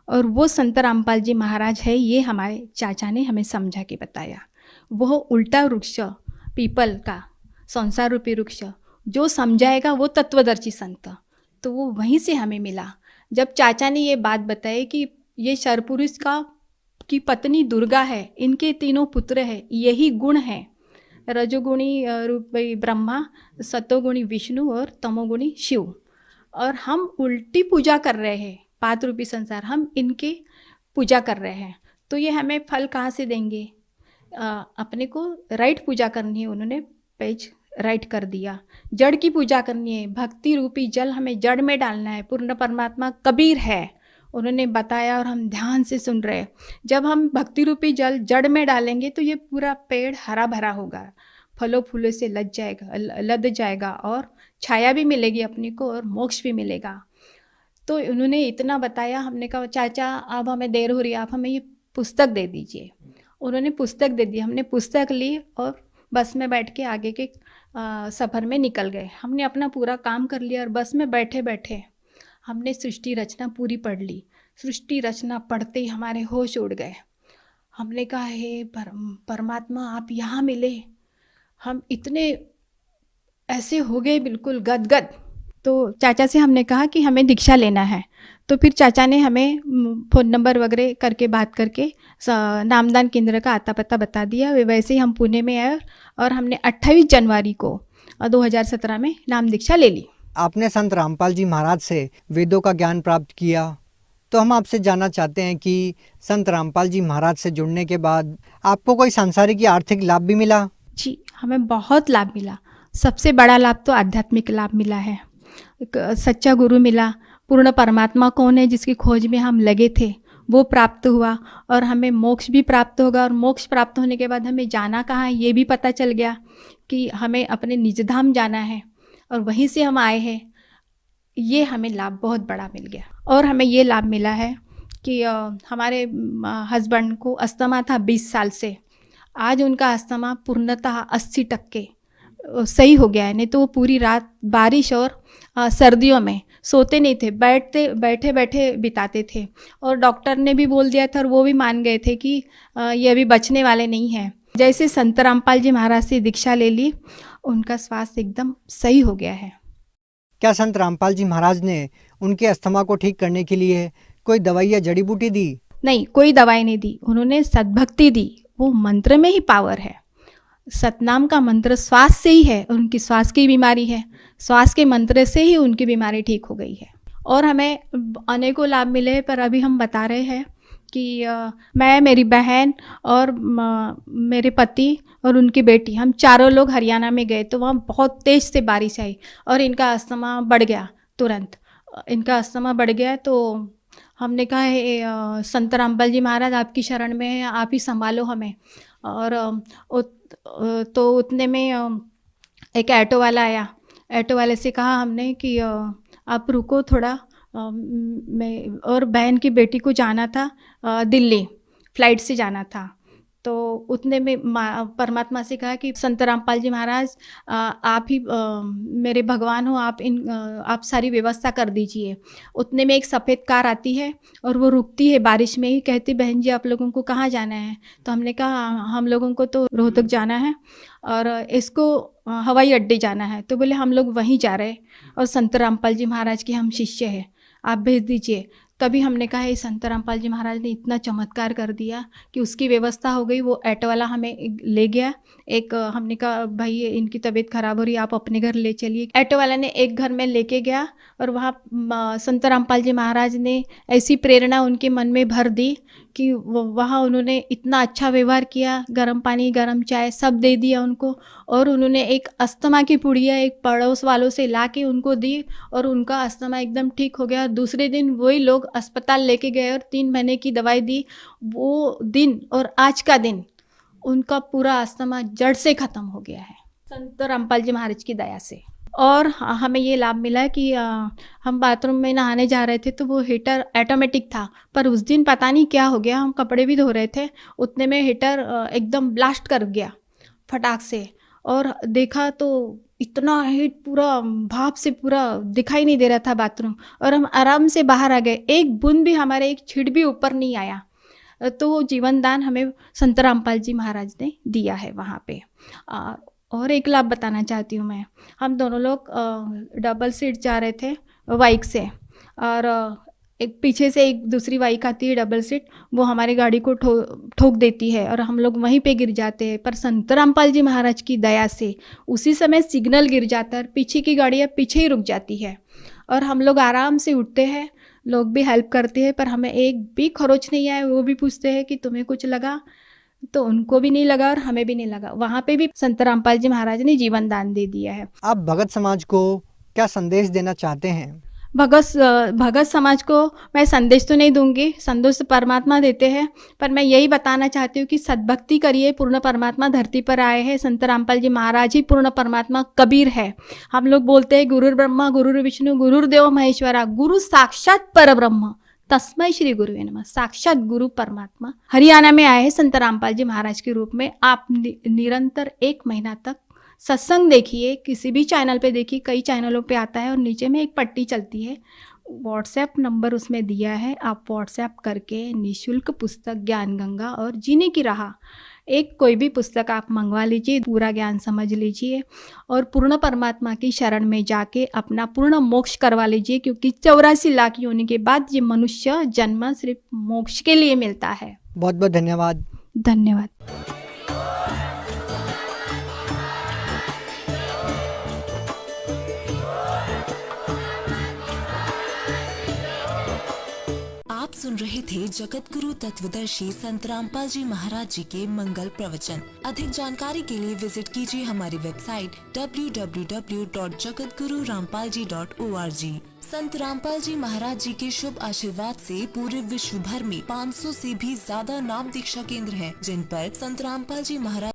और वो संत रामपाल जी महाराज है, ये हमारे चाचा ने हमें समझा के बताया। वो उल्टा वृक्ष पीपल का संसार रूपी वृक्ष जो समझाएगा वो तत्वदर्शी संत, तो वो वहीं से हमें मिला। जब चाचा ने ये बात बताई कि ये शरपुरुष की पत्नी दुर्गा है, इनके 3 पुत्र है, यही गुण है, रजोगुणी रूप ब्रह्मा, सतोगुणी विष्णु और तमोगुणी शिव, और हम उल्टी पूजा कर रहे हैं, पात रूपी संसार, हम इनके पूजा कर रहे हैं, तो ये हमें फल कहाँ से देंगे? अपने को राइट पूजा करनी है। उन्होंने पेज राइट कर दिया। जड़ की पूजा करनी है, भक्ति रूपी जल हमें जड़ में डालना है, पूर्ण परमात्मा कबीर है, उन्होंने बताया और हम ध्यान से सुन रहे हैं। जब हम भक्ति रूपी जल जड़ में डालेंगे तो ये पूरा पेड़ हरा भरा होगा, फलों फूलों से लद जाएगा और छाया भी मिलेगी अपने को और मोक्ष भी मिलेगा। तो उन्होंने इतना बताया। हमने कहा चाचा अब हमें देर हो रही है, आप हमें ये पुस्तक दे दीजिए। उन्होंने पुस्तक दे दी, हमने पुस्तक ली और बस में बैठ के आगे के सफ़र में निकल गए। हमने अपना पूरा काम कर लिया और बस में बैठे बैठे हमने सृष्टि रचना पूरी पढ़ ली। सृष्टि रचना पढ़ते ही हमारे होश उड़ गए। हमने कहा हे परमात्मा आप यहाँ मिले, हम इतने ऐसे हो गए बिल्कुल गदगद। तो चाचा से हमने कहा कि हमें दीक्षा लेना है, तो फिर चाचा ने हमें फ़ोन नंबर वगैरह करके बात करके नामदान केंद्र का आता पता बता दिया। वैसे ही हम पुणे में आए और हमने 28 जनवरी को 2017 में नाम दीक्षा ले ली। आपने संत रामपाल जी महाराज से वेदों का ज्ञान प्राप्त किया, तो हम आपसे जानना चाहते हैं कि संत रामपाल जी महाराज से जुड़ने के बाद आपको कोई सांसारिक या आर्थिक लाभ भी मिला? जी, हमें बहुत लाभ मिला। सबसे बड़ा लाभ तो आध्यात्मिक लाभ मिला है। एक सच्चा गुरु मिला, पूर्ण परमात्मा कौन है जिसकी खोज में हम लगे थे वो प्राप्त हुआ, और हमें मोक्ष भी प्राप्त होगा। और मोक्ष प्राप्त होने के बाद हमें जाना कहाँ है ये भी पता चल गया कि हमें अपने निजधाम जाना है और वहीं से हम आए हैं। ये हमें लाभ बहुत बड़ा मिल गया। और हमें ये लाभ मिला है कि हमारे हस्बैंड को अस्थमा था 20 साल से, आज उनका अस्थमा पूर्णतः 80% सही हो गया है। नहीं तो वो पूरी रात बारिश और सर्दियों में सोते नहीं थे, बैठे बैठे बिताते थे। और डॉक्टर ने भी बोल दिया था और वो भी मान गए थे कि ये अभी बचने वाले नहीं हैं। जैसे संत रामपाल जी महाराज से दीक्षा ले ली, उनका स्वास्थ्य एकदम सही हो गया है। क्या संत रामपाल जी महाराज ने उनके अस्थमा को ठीक करने के लिए कोई दवाई या जड़ी बूटी दी? नहीं, कोई दवाई नहीं दी, उन्होंने सद्भक्ति दी। वो मंत्र में ही पावर है। सतनाम का मंत्र श्वास से ही है, उनकी श्वास की बीमारी है, श्वास के मंत्र से ही उनकी बीमारी ठीक हो गई है। और हमें अनेकों लाभ मिले, पर अभी हम बता रहे हैं कि मैं, मेरी बहन और मेरे पति और उनकी बेटी, हम चारों लोग हरियाणा में गए तो वहाँ बहुत तेज़ से बारिश आई और इनका अस्थमा बढ़ गया। तुरंत इनका अस्थमा बढ़ गया तो हमने कहा संत रामपाल जी महाराज आपकी शरण में है, आप ही संभालो हमें। और तो उतने में एक ऑटो वाला आया। ऑटो वाले से कहा हमने कि आप रुको थोड़ा, मैं और बहन की बेटी को जाना था दिल्ली, फ्लाइट से जाना था। तो उतने में परमात्मा से कहा कि संत रामपाल जी महाराज आप ही मेरे भगवान हो, आप सारी व्यवस्था कर दीजिए। उतने में एक सफ़ेद कार आती है और वो रुकती है बारिश में ही, कहती बहन जी आप लोगों को कहाँ जाना है? तो हमने कहा हम लोगों को तो रोहतक जाना है और इसको हवाई अड्डे जाना है। तो बोले हम लोग वहीं जा रहे और संत रामपाल जी महाराज के हम शिष्य हैं, आप भेज दीजिए। तभी हमने कहा ये संत रामपाल जी महाराज ने इतना चमत्कार कर दिया कि उसकी व्यवस्था हो गई। वो ऑटो वाला हमें ले गया। एक हमने कहा भाई इनकी तबीयत खराब हो रही है, आप अपने घर ले चलिए। ऑटो वाला ने एक घर में लेके गया और वहाँ संत रामपाल जी महाराज ने ऐसी प्रेरणा उनके मन में भर दी कि वहाँ उन्होंने इतना अच्छा व्यवहार किया, गर्म पानी गर्म चाय सब दे दिया उनको। और उन्होंने एक अस्थमा की पुड़िया एक पड़ोस वालों से ला के उनको दी और उनका अस्थमा एकदम ठीक हो गया। दूसरे दिन वही लोग अस्पताल लेके गए और 3 महीने की दवाई दी। वो दिन और आज का दिन उनका पूरा अस्थमा जड़ से ख़त्म हो गया है संत रामपाल जी महाराज की दया से। और हमें ये लाभ मिला कि हम बाथरूम में नहाने जा रहे थे तो वो हीटर ऑटोमेटिक था, पर उस दिन पता नहीं क्या हो गया, हम कपड़े भी धो रहे थे, उतने में हीटर एकदम ब्लास्ट कर गया फटाक से। और देखा तो इतना हीट पूरा भाप से पूरा दिखाई नहीं दे रहा था बाथरूम, और हम आराम से बाहर आ गए, एक बूंद भी हमारे एक छींट भी ऊपर नहीं आया। तो वो जीवन दान हमें संत रामपाल जी महाराज ने दिया है वहाँ पे। और एक लाभ बताना चाहती हूँ मैं। हम दोनों लोग डबल सीट जा रहे थे बाइक से, और एक पीछे से एक दूसरी बाइक आती है डबल सीट, वो हमारी गाड़ी को ठोक देती है और हम लोग वहीं पे गिर जाते हैं। पर संत रामपाल जी महाराज की दया से उसी समय सिग्नल गिर जाता है और पीछे की गाड़ियाँ पीछे ही रुक जाती है और हम लोग आराम से उठते हैं। लोग भी हेल्प करते हैं, पर हमें एक भी खरोच नहीं आया। वो भी पूछते हैं कि तुम्हें कुछ लगा? तो उनको भी नहीं लगा और हमें भी नहीं लगा। वहाँ पे भी संत रामपाल जी महाराज ने जीवन दान दे दिया है। आप भगत समाज को क्या संदेश देना चाहते हैं? भगत समाज को मैं संदेश तो नहीं दूंगी, संदेश परमात्मा देते हैं, पर मैं यही बताना चाहती हूँ कि सद्भक्ति करिए। पूर्ण परमात्मा धरती पर आए हैं, संत रामपाल जी महाराज ही पूर्ण परमात्मा कबीर है। हम लोग बोलते हैं गुरुर ब्रह्मा गुरुर विष्णु गुरुर्देव महेश्वरा, गुरु साक्षात परब्रह्म तस्मै श्री गुरुवे नमः। साक्षात गुरु परमात्मा हरियाणा में आए हैं संत रामपाल जी महाराज के रूप में। आप निरंतर 1 महीना तक सत्संग देखिए, किसी भी चैनल पे देखिए, कई चैनलों पे आता है और नीचे में एक पट्टी चलती है, व्हाट्सएप नंबर उसमें दिया है। आप व्हाट्सएप करके निःशुल्क पुस्तक ज्ञान गंगा और जीने की राह, एक कोई भी पुस्तक आप मंगवा लीजिए, पूरा ज्ञान समझ लीजिए और पूर्ण परमात्मा की शरण में जाके अपना पूर्ण मोक्ष करवा लीजिए। क्योंकि 84 लाख योनि के बाद ये मनुष्य जन्म सिर्फ मोक्ष के लिए मिलता है। बहुत बहुत धन्यवाद। धन्यवाद। आप सुन रहे थे जगत गुरु तत्वदर्शी संत रामपाल जी महाराज जी के मंगल प्रवचन। अधिक जानकारी के लिए विजिट कीजिए हमारी वेबसाइट www.jagatgururampalji.org। संत रामपाल जी महाराज जी के शुभ आशीर्वाद से पूरे विश्व भर में 500 से भी ज्यादा नाम दीक्षा केंद्र हैं, जिन पर संत रामपाल जी महाराज